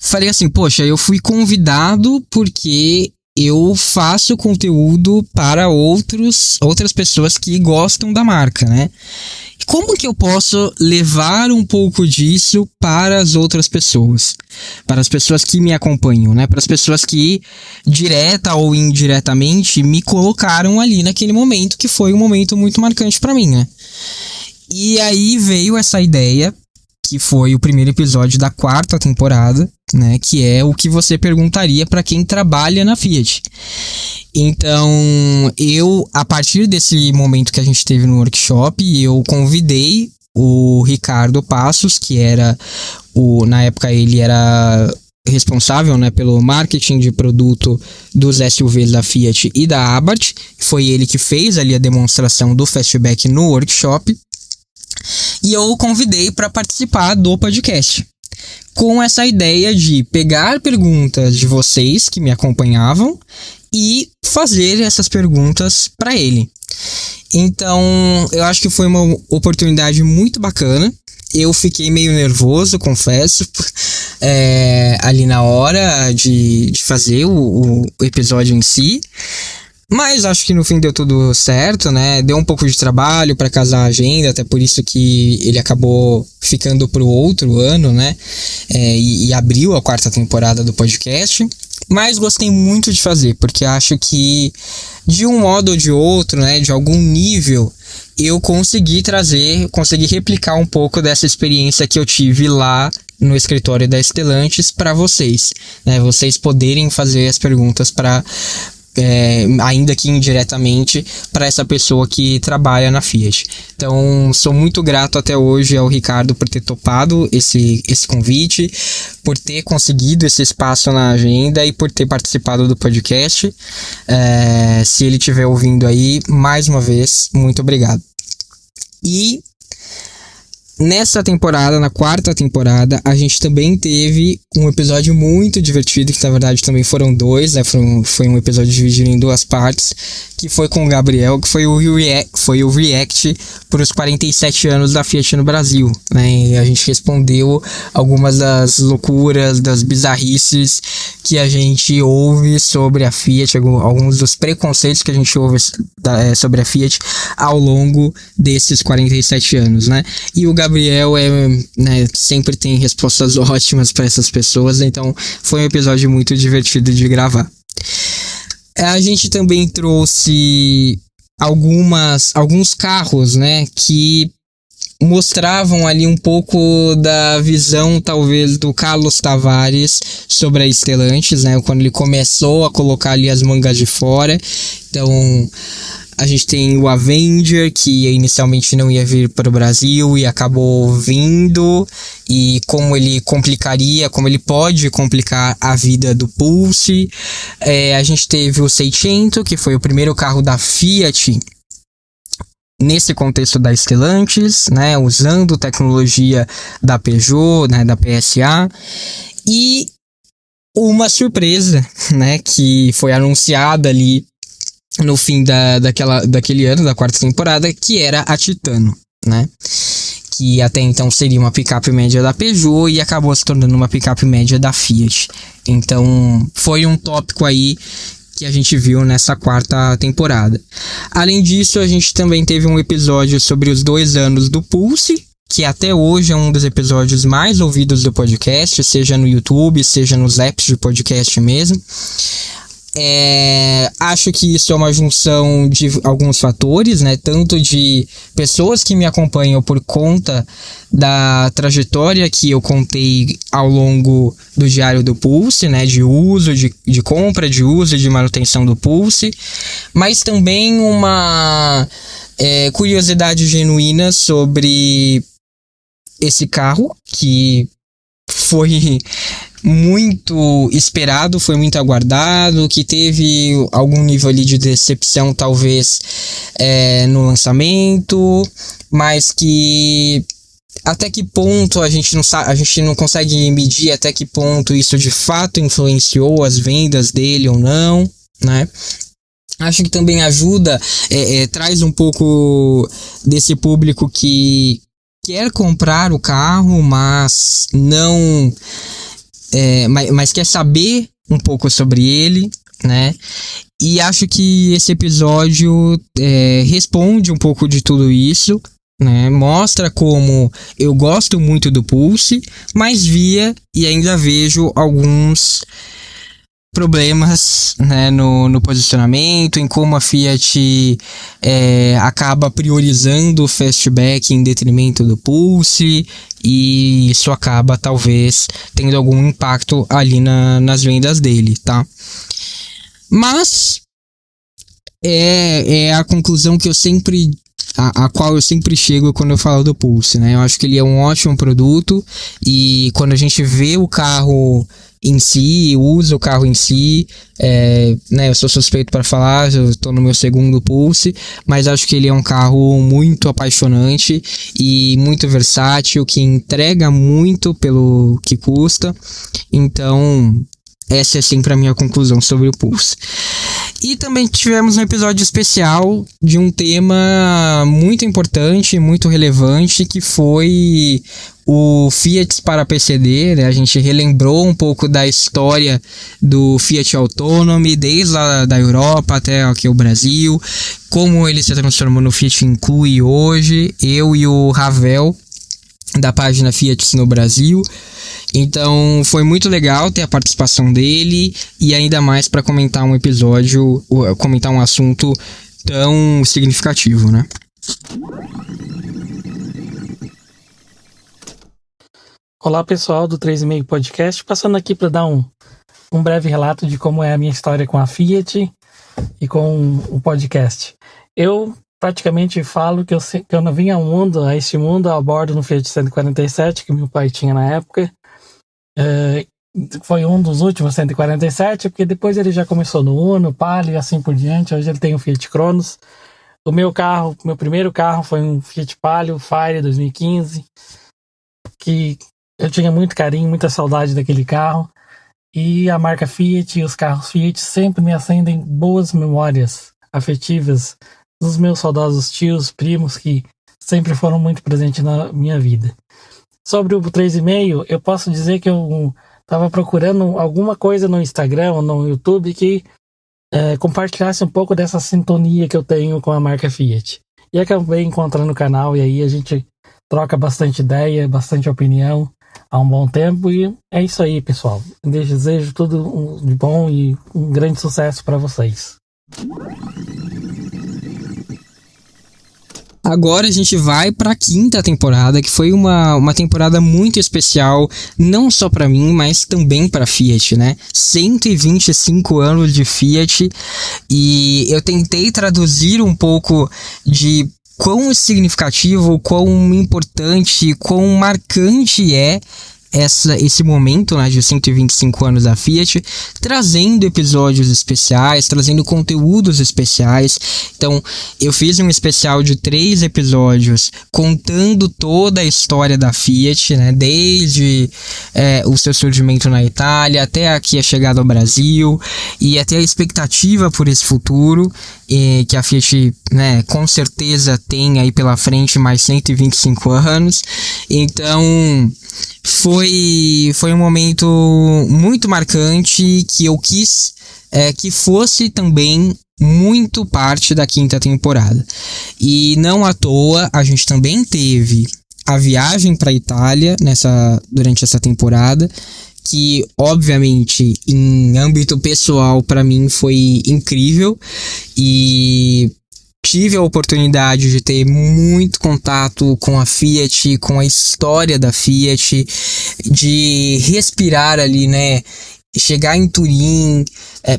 Falei assim, poxa, eu fui convidado porque eu faço conteúdo para outras pessoas que gostam da marca, né? Como que eu posso levar um pouco disso para as outras pessoas? Para as pessoas que me acompanham, né? Para as pessoas que, direta ou indiretamente, me colocaram ali naquele momento, que foi um momento muito marcante para mim, né? E aí veio essa ideia, que foi o primeiro episódio da 4ª temporada, né? Que é o que você perguntaria para quem trabalha na Fiat. Então, a partir desse momento que a gente teve no workshop, eu convidei o Ricardo Passos, que era na época ele era responsável, né, pelo marketing de produto dos SUVs da Fiat e da Abarth. Foi ele que fez ali a demonstração do Fastback no workshop. E eu o convidei para participar do podcast, com essa ideia de pegar perguntas de vocês que me acompanhavam e fazer essas perguntas para ele. Então, eu acho que foi uma oportunidade muito bacana. Eu fiquei meio nervoso, confesso, ali na hora de fazer o episódio em si. Mas acho que no fim deu tudo certo, né? Deu um pouco de trabalho para casar a agenda, até por isso que ele acabou ficando pro outro ano, né? E abriu a 4ª temporada do podcast. Mas gostei muito de fazer, porque acho que de um modo ou de outro, né? De algum nível, eu consegui replicar um pouco dessa experiência que eu tive lá no escritório da Stellantis para vocês, né? Vocês poderem fazer as perguntas para ainda que indiretamente, para essa pessoa que trabalha na Fiat. Então, sou muito grato até hoje ao Ricardo por ter topado esse convite, por ter conseguido esse espaço na agenda e por ter participado do podcast. Se ele estiver ouvindo aí, mais uma vez, muito obrigado. E nessa temporada, na 4ª temporada, a gente também teve um episódio muito divertido, que na verdade também foram 2, né? Foi um episódio dividido em 2 partes, que foi com o Gabriel, que foi o react para os 47 anos da Fiat no Brasil, né? E a gente respondeu algumas das loucuras, das bizarrices que a gente ouve sobre a Fiat, alguns dos preconceitos que a gente ouve sobre a Fiat ao longo desses 47 anos, né? E o Gabriel sempre tem respostas ótimas para essas pessoas, então foi um episódio muito divertido de gravar. A gente também trouxe alguns carros, né, que mostravam ali um pouco da visão, talvez, do Carlos Tavares sobre a Stellantis, né, quando ele começou a colocar ali as mangas de fora. Então, a gente tem o Avenger, que inicialmente não ia vir para o Brasil e acabou vindo, e como ele pode complicar a vida do Pulse. A gente teve o Seicento, que foi o primeiro carro da Fiat nesse contexto da Stellantis, né, usando tecnologia da Peugeot, né, da PSA, e uma surpresa, né, que foi anunciada ali no fim daquele ano, da 4ª temporada, que era a Titano, né? Que até então seria uma picape média da Peugeot e acabou se tornando uma picape média da Fiat. Então, foi um tópico aí que a gente viu nessa 4ª temporada. Além disso, a gente também teve um episódio sobre os 2 anos do Pulse, que até hoje é um dos episódios mais ouvidos do podcast, seja no YouTube, seja nos apps de podcast mesmo. Acho que isso é uma junção de alguns fatores, né? Tanto de pessoas que me acompanham por conta da trajetória que eu contei ao longo do Diário do Pulse, né? De uso, de compra, de uso e de manutenção do Pulse, mas também uma curiosidade genuína sobre esse carro, que foi muito esperado, foi muito aguardado, que teve algum nível ali de decepção, talvez, no lançamento, mas que até que ponto a gente não consegue medir até que ponto isso de fato influenciou as vendas dele ou não, né? Acho que também ajuda, traz um pouco desse público que quer comprar o carro, mas não... mas quer saber um pouco sobre ele, né? E acho que esse episódio responde um pouco de tudo isso, né? Mostra como eu gosto muito do Pulse, mas via e ainda vejo alguns problemas, né, no posicionamento, em como a Fiat acaba priorizando o Fastback em detrimento do Pulse, e isso acaba talvez tendo algum impacto ali nas vendas dele, tá? Mas é a conclusão que eu sempre... a qual eu sempre chego quando eu falo do Pulse, né? Eu acho que ele é um ótimo produto, e quando a gente vê o carro em si, usa o carro em si, né, eu sou suspeito para falar, eu estou no meu segundo Pulse, mas acho que ele é um carro muito apaixonante e muito versátil, que entrega muito pelo que custa. Então, essa é sempre a minha conclusão sobre o Pulse. E também tivemos um episódio especial de um tema muito importante, muito relevante, que foi o Fiat para PCD, né? A gente relembrou um pouco da história do Fiat Autonomy, desde lá da Europa até aqui o Brasil, como ele se transformou no Fiat Inclui hoje, eu e o Ravel, da página Fiat no Brasil. Então foi muito legal ter a participação dele e ainda mais para comentar um episódio, comentar um assunto tão significativo, né? Olá pessoal do 3,5 Podcast, passando aqui para dar um breve relato de como é a minha história com a Fiat e com o podcast. Eu praticamente falo que eu não vim a este mundo a bordo no Fiat 147 que meu pai tinha na época. Foi um dos últimos 147, porque depois ele já começou no Uno, Palio e assim por diante. Hoje ele tem um Fiat Cronos. O meu primeiro carro foi um Fiat Palio Fire 2015, que eu tinha muito carinho, muita saudade daquele carro. E a marca Fiat e os carros Fiat sempre me acendem boas memórias afetivas dos meus saudosos tios, primos, que sempre foram muito presentes na minha vida. Sobre o 3,5, eu posso dizer que eu estava procurando alguma coisa no Instagram ou no YouTube que compartilhasse um pouco dessa sintonia que eu tenho com a marca Fiat. E acabei encontrando o canal e aí a gente troca bastante ideia, bastante opinião há um bom tempo. E é isso aí, pessoal. Eu desejo tudo de bom e um grande sucesso para vocês. Agora a gente vai para a 5ª temporada, que foi uma temporada muito especial, não só para mim, mas também para Fiat, né? 125 anos de Fiat, e eu tentei traduzir um pouco de quão significativo, quão importante, quão marcante é esse momento, né, de 125 anos da Fiat, trazendo episódios especiais, trazendo conteúdos especiais. Então, eu fiz um especial de 3 episódios contando toda a história da Fiat, né, desde o seu surgimento na Itália até aqui a chegada ao Brasil e até a expectativa por esse futuro que a Fiat, né, com certeza tem aí pela frente mais 125 anos. Então foi um momento muito marcante que eu quis que fosse também muito parte da 5ª temporada. E não à toa, a gente também teve a viagem para a Itália durante essa temporada, que obviamente em âmbito pessoal para mim foi incrível, e tive a oportunidade de ter muito contato com a Fiat, com a história da Fiat, de respirar ali, né? Chegar em Turim,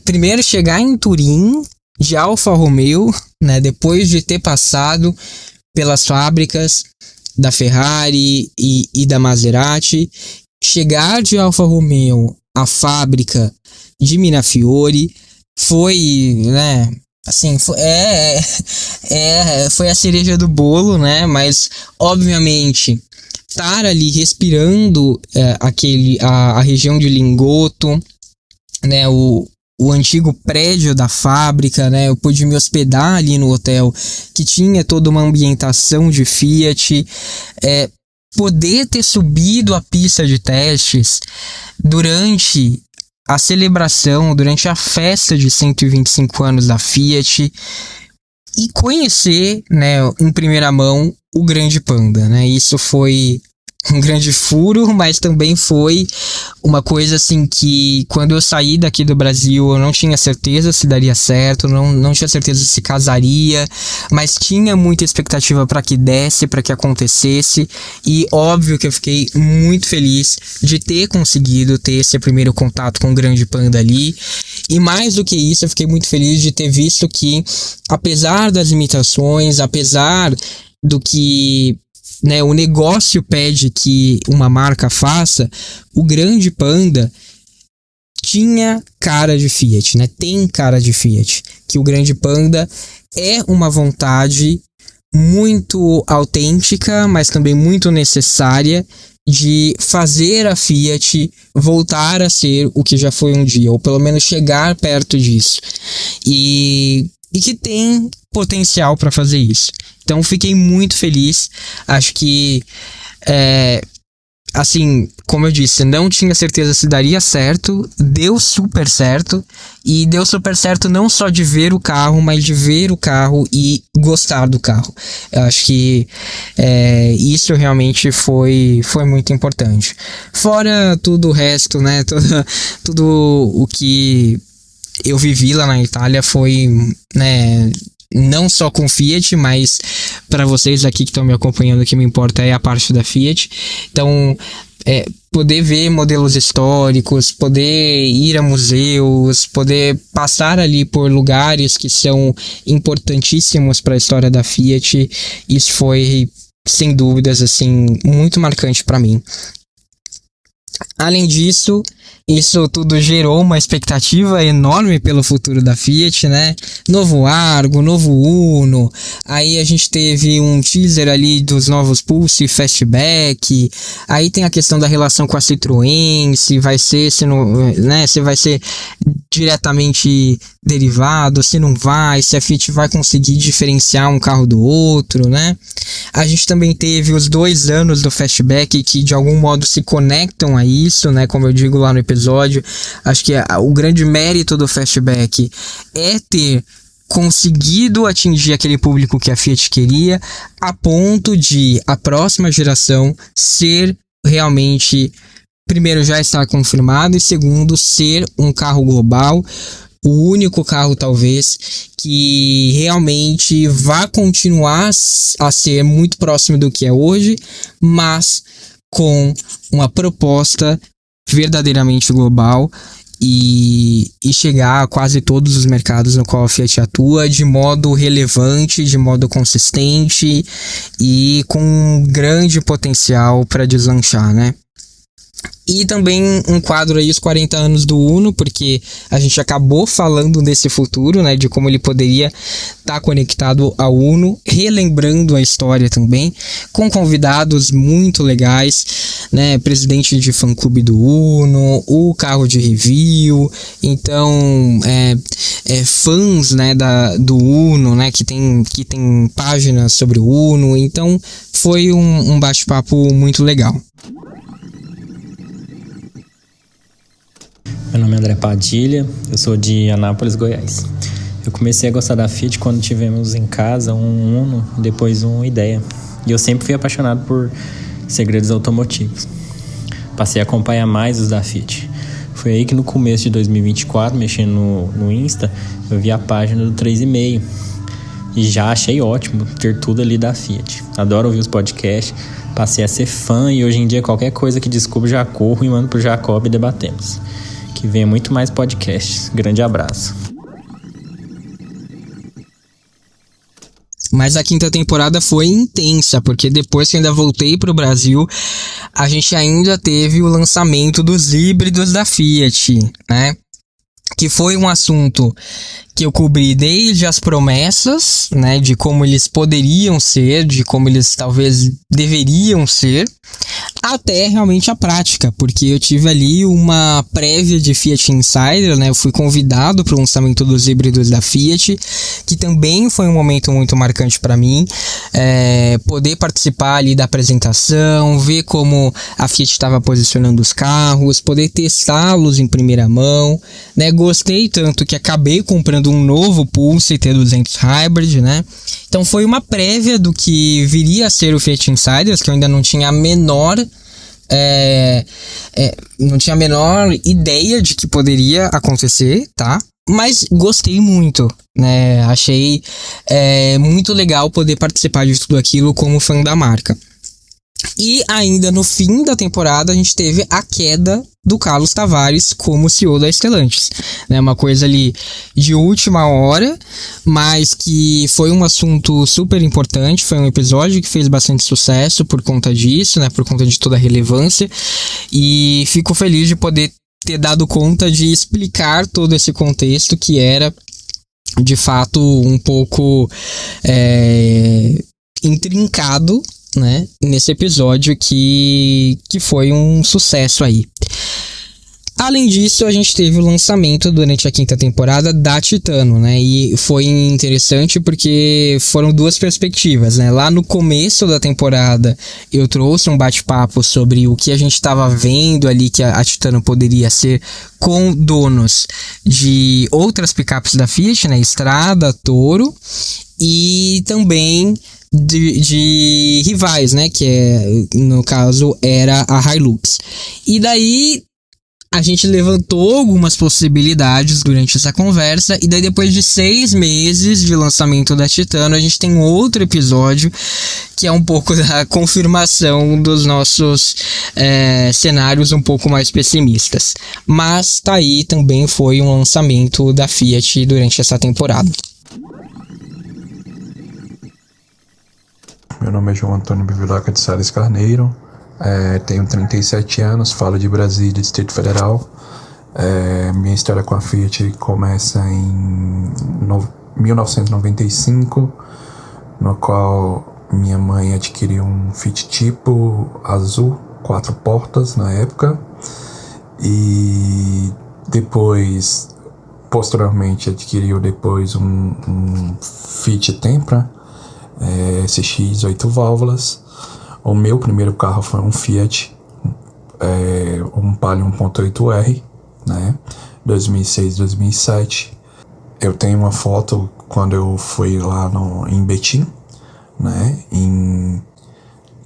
primeiro chegar em Turim de Alfa Romeo, né? Depois de ter passado pelas fábricas da Ferrari e da Maserati, chegar de Alfa Romeo à fábrica de Mirafiori foi, né? Assim, foi a cereja do bolo, né? Mas, obviamente, estar ali respirando a região de Lingotto, né? O antigo prédio da fábrica, né? Eu pude me hospedar ali no hotel, que tinha toda uma ambientação de Fiat. Poder ter subido a pista de testes durante a celebração, durante a festa de 125 anos da Fiat, e conhecer, né, em primeira mão o Grande Panda, né? Isso foi um grande furo, mas também foi uma coisa assim que quando eu saí daqui do Brasil eu não tinha certeza se daria certo, não tinha certeza se casaria, mas tinha muita expectativa para que desse, para que acontecesse, e óbvio que eu fiquei muito feliz de ter conseguido ter esse primeiro contato com o Grande Panda ali, e mais do que isso eu fiquei muito feliz de ter visto que, apesar das limitações, apesar do que, né, o negócio pede que uma marca faça, o Grande Panda tinha cara de Fiat, né? Tem cara de Fiat. Que o Grande Panda é uma vontade muito autêntica, mas também muito necessária de fazer a Fiat voltar a ser o que já foi um dia, ou pelo menos chegar perto disso. e que tem potencial para fazer isso. Então fiquei muito feliz. Acho que assim, como eu disse, não tinha certeza se daria certo, deu super certo, e deu super certo não só de ver o carro, mas de ver o carro e gostar do carro. Eu acho que isso realmente foi muito importante. Fora tudo o resto, né, tudo o que eu vivi lá na Itália foi, né, não só com Fiat, mas para vocês aqui que estão me acompanhando, o que me importa é a parte da Fiat. Então, poder ver modelos históricos, poder ir a museus, poder passar ali por lugares que são importantíssimos para a história da Fiat, isso foi, sem dúvidas, assim, muito marcante para mim. Além disso, isso tudo gerou uma expectativa enorme pelo futuro da Fiat, né? Novo Argo, novo Uno, aí a gente teve um teaser ali dos novos Pulse Fastback, aí tem a questão da relação com a Citroën, se vai ser, se não, né? Se vai ser diretamente derivado, se não vai, se a Fiat vai conseguir diferenciar um carro do outro, né? A gente também teve os 2 anos do Fastback que de algum modo se conectam a isso, né? Como eu digo lá no episódio, acho que o grande mérito do Fastback é ter conseguido atingir aquele público que a Fiat queria, a ponto de a próxima geração ser realmente, primeiro, já estar confirmado, e segundo, ser um carro global, o único carro talvez que realmente vai continuar a ser muito próximo do que é hoje, mas com uma proposta verdadeiramente global e chegar a quase todos os mercados no qual a Fiat atua de modo relevante, de modo consistente e com um grande potencial para deslanchar, né? E também um quadro aí, os 40 anos do Uno, porque a gente acabou falando desse futuro, né, de como ele poderia estar conectado ao Uno, relembrando a história também, com convidados muito legais, né, presidente de fã-clube do Uno, o carro de review, então fãs, né, do Uno, né, que tem páginas sobre o Uno, então foi um bate-papo muito legal. Meu nome é André Padilha, eu sou de Anápolis, Goiás. Eu comecei a gostar da Fiat quando tivemos em casa um Uno, depois um Ideia. E eu sempre fui apaixonado por segredos automotivos. Passei a acompanhar mais os da Fiat. Foi aí que no começo de 2024, mexendo no Insta, eu vi a página do 3,5. E já achei ótimo ter tudo ali da Fiat. Adoro ouvir os podcasts, passei a ser fã e hoje em dia qualquer coisa que descubro já corro e mando pro Jacob e debatemos. Que venha muito mais podcasts. Grande abraço. Mas a 5ª temporada foi intensa, porque depois que ainda voltei pro Brasil, a gente ainda teve o lançamento dos híbridos da Fiat, né? Que foi um assunto que eu cobri desde as promessas, né, de como eles poderiam ser, de como eles talvez deveriam ser, até realmente a prática, porque eu tive ali uma prévia de Fiat Insider, né, eu fui convidado para o lançamento dos híbridos da Fiat, que também foi um momento muito marcante para mim, poder participar ali da apresentação, ver como a Fiat estava posicionando os carros, poder testá-los em primeira mão, né, gostei tanto que acabei comprando um novo Pulse T200 Hybrid, né? Então foi uma prévia do que viria a ser o Fiat Insiders, que eu ainda não tinha a menor ideia de que poderia acontecer, tá? Mas gostei muito, né? Achei muito legal poder participar de tudo aquilo como fã da marca. E ainda no fim da temporada a gente teve a queda do Carlos Tavares como CEO da Stellantis, né? Uma coisa ali de última hora, mas que foi um assunto super importante, foi um episódio que fez bastante sucesso por conta disso, né? Por conta de toda a relevância, e fico feliz de poder ter dado conta de explicar todo esse contexto que era de fato um pouco intrincado, né, nesse episódio que foi um sucesso aí. Além disso, a gente teve o lançamento durante a 5ª temporada da Titano, né? E foi interessante porque foram duas perspectivas, né? Lá no começo da temporada, eu trouxe um bate-papo sobre o que a gente estava vendo ali que a Titano poderia ser com donos de outras picapes da Fiat, né? Strada, Toro e também de rivais, né? Que no caso era a Hilux. E daí a gente levantou algumas possibilidades durante essa conversa, e daí depois de 6 meses de lançamento da Titano, a gente tem outro episódio que é um pouco da confirmação dos nossos cenários um pouco mais pessimistas. Mas tá aí, também foi um lançamento da Fiat durante essa temporada. Meu nome é João Antônio Bivilaca de Sales Carneiro. Tenho 37 anos, falo de Brasília, Distrito Federal. Minha história com a Fiat começa em 1995, no qual minha mãe adquiriu um Fiat Tipo azul, 4 portas na época, e depois, posteriormente, adquiriu um Fiat Tempra SX 8 válvulas. O meu primeiro carro foi um Fiat, um Palio 1.8R, né, 2006, 2007. Eu tenho uma foto quando eu fui lá em Betim, né, em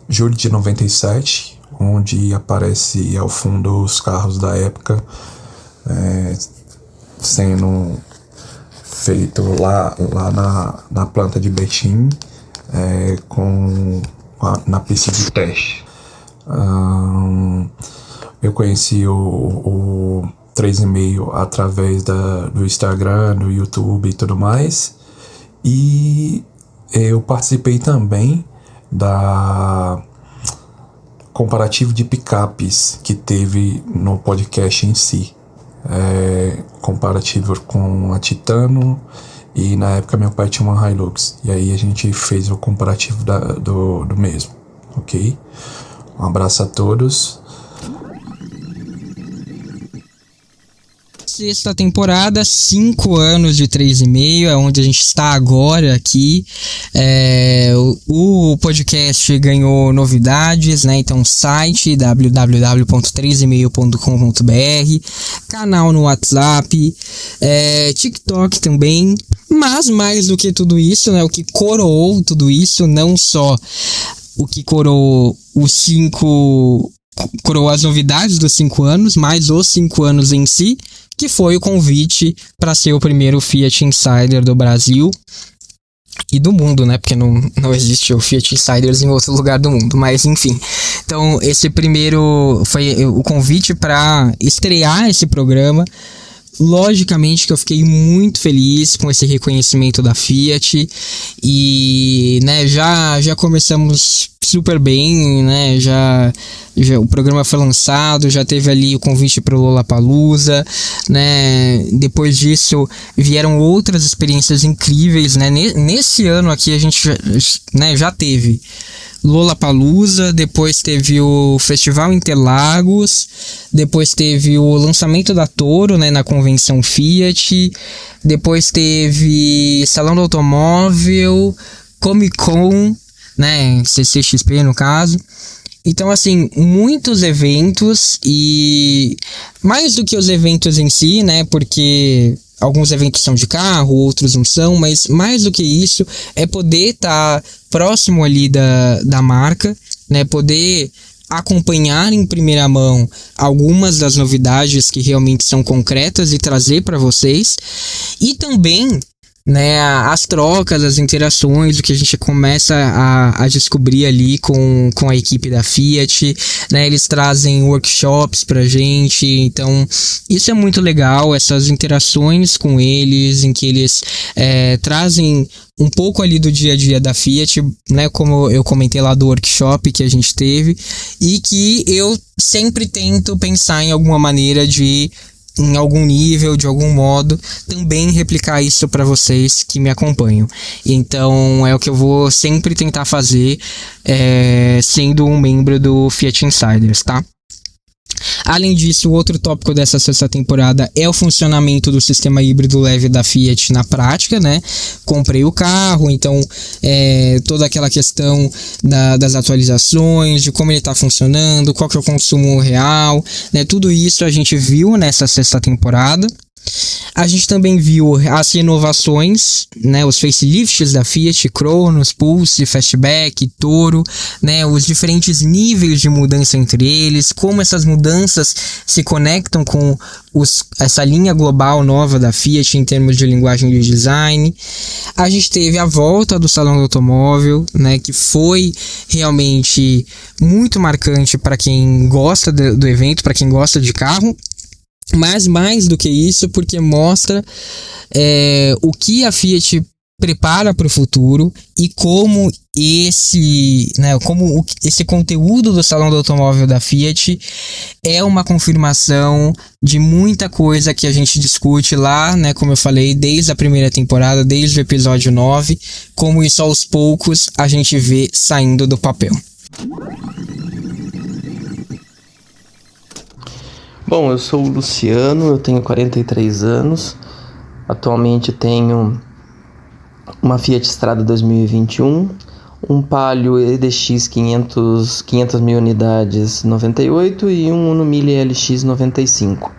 julho de 97, onde aparece ao fundo os carros da época sendo feito lá na planta de Betim, na pista de teste. Eu conheci o 3,5 através do Instagram, do YouTube e tudo mais, e eu participei também da comparativo de picapes que teve no podcast em si, comparativo com a Titano. E na época meu pai tinha uma Hilux, e aí a gente fez o comparativo do mesmo, ok? Um abraço a todos. Sexta temporada, 5 anos de 3,5, é onde a gente está agora aqui. O podcast ganhou novidades, né? Então, site www.3email.com.br, canal no WhatsApp, TikTok também. Mas mais do que tudo isso, né? O que coroou tudo isso, não só o que coroou coroou as novidades dos 5 anos, mas os 5 anos em si, que foi o convite para ser o primeiro Fiat Insider do Brasil e do mundo, né? Porque não existe o Fiat Insiders em outro lugar do mundo, mas enfim. Então, esse primeiro foi o convite para estrear esse programa. Logicamente que eu fiquei muito feliz com esse reconhecimento da Fiat e, né, já começamos super bem, né, já o programa foi lançado, já teve ali o convite para o Lollapalooza, né, depois disso vieram outras experiências incríveis, né, nesse ano aqui a gente já teve Lollapalooza, depois teve o Festival Interlagos, depois teve o lançamento da Toro, né, na convenção Fiat, depois teve Salão do Automóvel, Comic Con, né, CCXP no caso. Então, assim, muitos eventos, e mais do que os eventos em si, né, porque alguns eventos são de carro, outros não são, mas mais do que isso é poder estar próximo ali da marca, né, poder acompanhar em primeira mão algumas das novidades que realmente são concretas e trazer para vocês, e também, né, as trocas, as interações, o que a gente começa a descobrir ali com a equipe da Fiat, né, eles trazem workshops pra gente, então isso é muito legal, essas interações com eles, em que eles trazem um pouco ali do dia a dia da Fiat, né, como eu comentei lá do workshop que a gente teve, e que eu sempre tento pensar em alguma maneira de, em algum nível, de algum modo, também replicar isso para vocês que me acompanham. Então é o que eu vou sempre tentar fazer, sendo um membro do Fiat Insiders, tá? Além disso, o outro tópico dessa sexta temporada é o funcionamento do sistema híbrido leve da Fiat na prática, né? Comprei o carro, então toda aquela questão das atualizações, de como ele está funcionando, qual que é o consumo real, né? Tudo isso a gente viu nessa sexta temporada. A gente também viu as renovações, né, os facelifts da Fiat, Cronos, Pulse, Fastback, Toro, né, os diferentes níveis de mudança entre eles, como essas mudanças se conectam com essa linha global nova da Fiat em termos de linguagem de design. A gente teve a volta do Salão do Automóvel, né, que foi realmente muito marcante para quem gosta do evento, para quem gosta de carro. Mas mais do que isso, porque mostra o que a Fiat prepara para o futuro e como esse conteúdo do Salão do Automóvel da Fiat é uma confirmação de muita coisa que a gente discute lá, né, como eu falei, desde a primeira temporada, desde o episódio 9, como isso aos poucos a gente vê saindo do papel. Bom, eu sou o Luciano, eu tenho 43 anos, atualmente tenho uma Fiat Strada 2021, um Palio EDX 500 mil unidades 98 e um Uno Mille LX 95.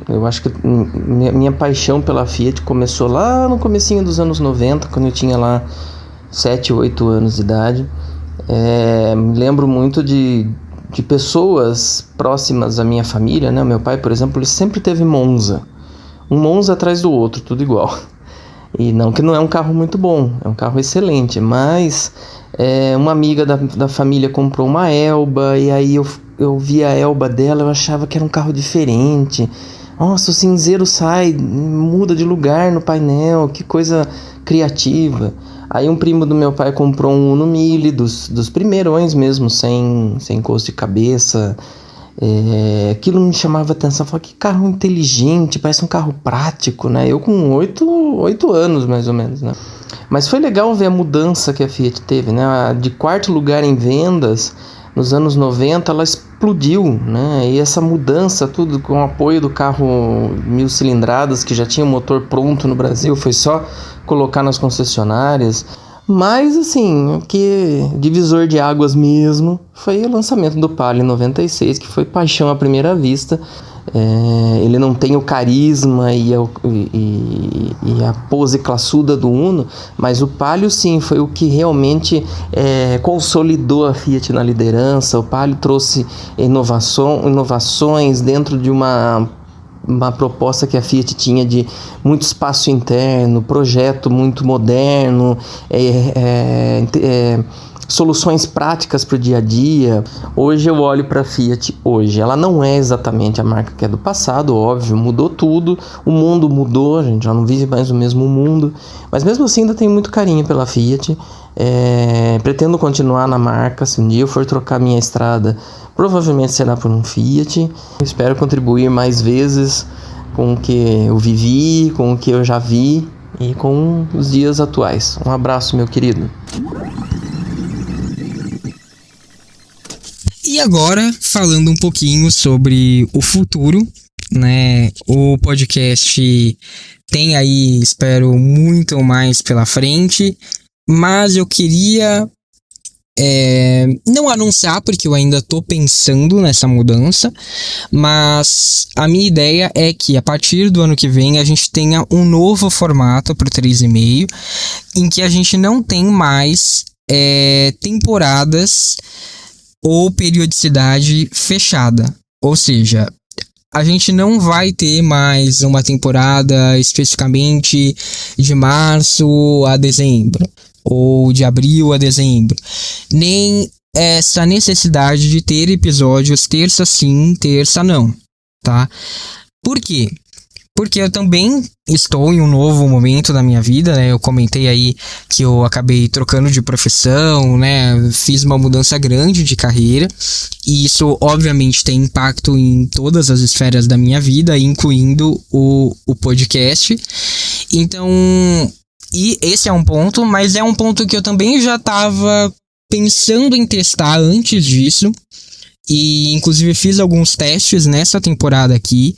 Eu acho que minha paixão pela Fiat começou lá no comecinho dos anos 90, quando eu tinha lá 7, 8 anos de idade. Me lembro muito de pessoas próximas à minha família, né? Meu pai, por exemplo, ele sempre teve Monza. Um Monza atrás do outro, tudo igual. E não que não é um carro muito bom, é um carro excelente, mas uma amiga da família comprou uma Elba, e aí eu vi a Elba dela, eu achava que era um carro diferente. Nossa, o cinzeiro muda de lugar no painel, que coisa criativa. Aí um primo do meu pai comprou um Uno Mille, dos primeirões mesmo, sem encosto de cabeça. Aquilo me chamava atenção, eu falei, que carro inteligente, parece um carro prático, né? Eu com 8 anos mais ou menos, né? Mas foi legal ver a mudança que a Fiat teve, né? De quarto lugar em vendas, nos anos 90, ela explodiu, né? E essa mudança, tudo com o apoio do carro 1000 cilindradas, que já tinha o motor pronto no Brasil, foi só colocar nas concessionárias. Mas assim, o que divisor de águas mesmo foi o lançamento do Palio em 96, que foi paixão à primeira vista. Ele não tem o carisma e a pose classuda do Uno, mas o Palio sim foi o que realmente consolidou a Fiat na liderança. O Palio trouxe inovações dentro de uma proposta que a Fiat tinha de muito espaço interno, projeto muito moderno, soluções práticas para o dia a dia. Hoje eu olho para a Fiat hoje. Ela não é exatamente a marca que é do passado, óbvio, mudou tudo, o mundo mudou, a gente já não vive mais o mesmo mundo, mas mesmo assim ainda tenho muito carinho pela Fiat. Pretendo continuar na marca. Se um dia eu for trocar minha Strada, provavelmente será por um Fiat. Espero contribuir mais vezes com o que eu vivi, com o que eu já vi e com os dias atuais. Um abraço, meu querido. E agora, falando um pouquinho sobre o futuro, né? O podcast tem aí, espero, muito mais pela frente, mas eu queria não anunciar, porque eu ainda tô pensando nessa mudança, mas a minha ideia é que a partir do ano que vem a gente tenha um novo formato pro 3,5, em que a gente não tem mais temporadas ou periodicidade fechada. Ou seja, a gente não vai ter mais uma temporada especificamente de março a dezembro, ou de abril a dezembro, nem essa necessidade de ter episódios terça sim, terça não, tá? Por quê? Porque eu também estou em um novo momento da minha vida, né? Eu comentei aí que eu acabei trocando de profissão, né? Fiz uma mudança grande de carreira, e isso obviamente tem impacto em todas as esferas da minha vida, incluindo o podcast. Então, e esse é um ponto, mas é um ponto que eu também já estava pensando em testar antes disso, e inclusive fiz alguns testes nessa temporada aqui,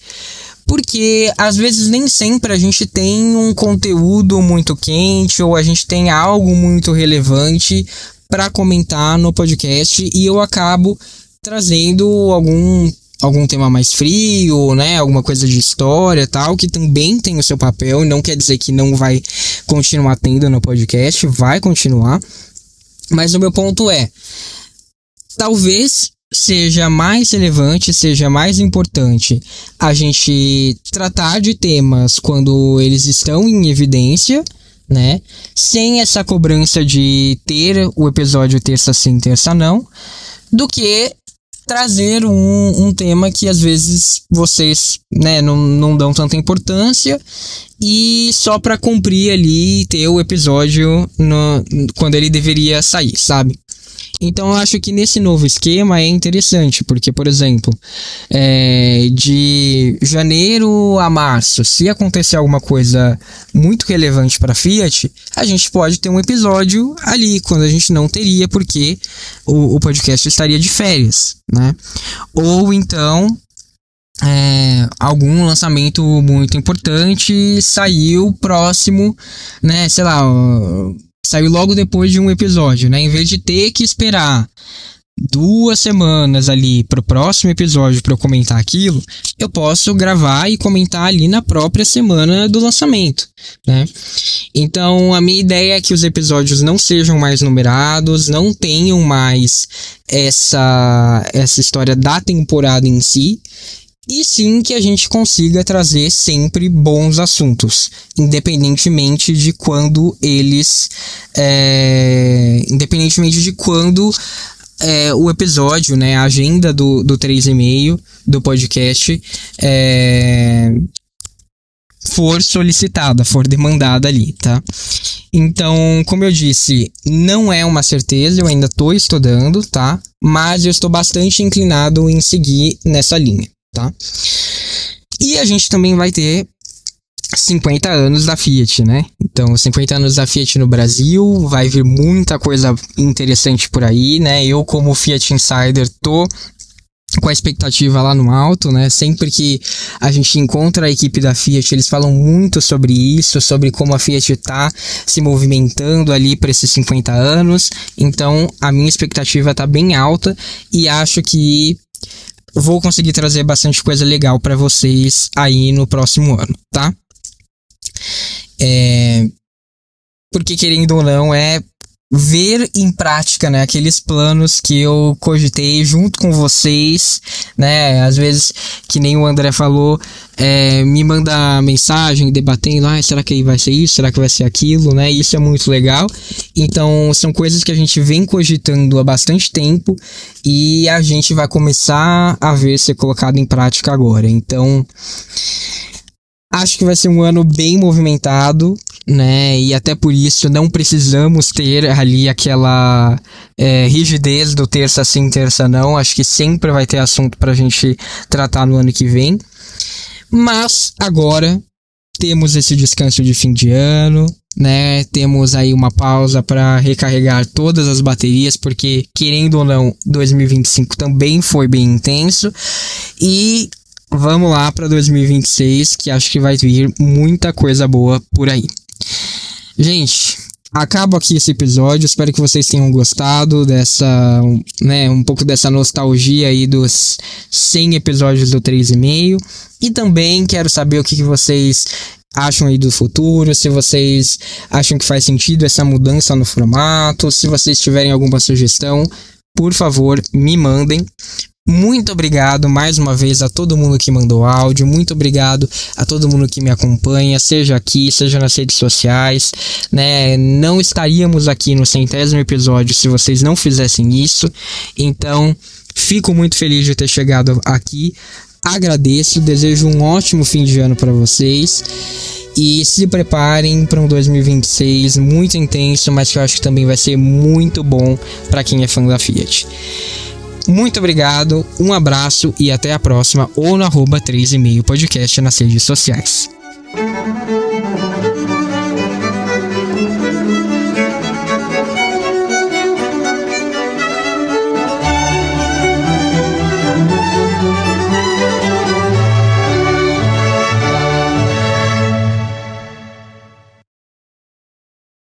porque às vezes nem sempre a gente tem um conteúdo muito quente ou a gente tem algo muito relevante para comentar no podcast, e eu acabo trazendo algum tema mais frio, né, alguma coisa de história, tal, que também tem o seu papel, não quer dizer que não vai continuar tendo no podcast, vai continuar, mas o meu ponto é, talvez seja mais relevante, seja mais importante a gente tratar de temas quando eles estão em evidência, né, sem essa cobrança de ter o episódio terça sim, terça não, do que trazer um tema que às vezes vocês, né, não dão tanta importância e só para cumprir ali ter o episódio quando ele deveria sair, sabe? Então eu acho que nesse novo esquema é interessante, porque, por exemplo, de janeiro a março, se acontecer alguma coisa muito relevante para a Fiat, a gente pode ter um episódio ali, quando a gente não teria, porque o podcast estaria de férias, né? Ou então algum lançamento muito importante saiu próximo, né, sei lá, saiu logo depois de um episódio, né? Em vez de ter que esperar 2 semanas ali pro próximo episódio para eu comentar aquilo, eu posso gravar e comentar ali na própria semana do lançamento, né? Então, a minha ideia é que os episódios não sejam mais numerados, não tenham mais essa história da temporada em si, e sim que a gente consiga trazer sempre bons assuntos, independentemente de quando o episódio, né, a agenda do 3,5 do podcast for solicitada, for demandada ali, tá? Então, como eu disse, não é uma certeza, eu ainda estou estudando, tá? Mas eu estou bastante inclinado em seguir nessa linha, tá? E a gente também vai ter 50 anos da Fiat, né? Então, 50 anos da Fiat no Brasil, vai vir muita coisa interessante por aí, né? Eu, como Fiat Insider, tô com a expectativa lá no alto, né? Sempre que a gente encontra a equipe da Fiat, eles falam muito sobre isso, sobre como a Fiat tá se movimentando ali para esses 50 anos. Então, a minha expectativa tá bem alta e acho que vou conseguir trazer bastante coisa legal para vocês aí no próximo ano, tá? Porque, querendo ou não, ver em prática, né, aqueles planos que eu cogitei junto com vocês, né, às vezes, que nem o André falou, me manda mensagem debatendo, será que vai ser isso, será que vai ser aquilo, né, isso é muito legal. Então, são coisas que a gente vem cogitando há bastante tempo e a gente vai começar a ver ser colocado em prática agora. Então, acho que vai ser um ano bem movimentado, né? E até por isso não precisamos ter ali aquela rigidez do terça sim, terça não. Acho que sempre vai ter assunto pra gente tratar no ano que vem. Mas agora temos esse descanso de fim de ano, né? Temos aí uma pausa para recarregar todas as baterias, porque, querendo ou não, 2025 também foi bem intenso. E vamos lá para 2026, que acho que vai vir muita coisa boa por aí. Gente, acabo aqui esse episódio. Espero que vocês tenham gostado dessa, né, um pouco dessa nostalgia aí dos 100 episódios do 3,5. E também quero saber o que vocês acham aí do futuro, se vocês acham que faz sentido essa mudança no formato, se vocês tiverem alguma sugestão, por favor, me mandem. Muito obrigado mais uma vez a todo mundo que mandou áudio, muito obrigado a todo mundo que me acompanha, seja aqui, seja nas redes sociais, né? Não estaríamos aqui no 100º episódio se vocês não fizessem isso, então fico muito feliz de ter chegado aqui, agradeço, desejo um ótimo fim de ano para vocês e se preparem para um 2026 muito intenso, mas que eu acho que também vai ser muito bom para quem é fã da Fiat. Muito obrigado, um abraço e até a próxima, ou no @3,5podcast nas redes sociais.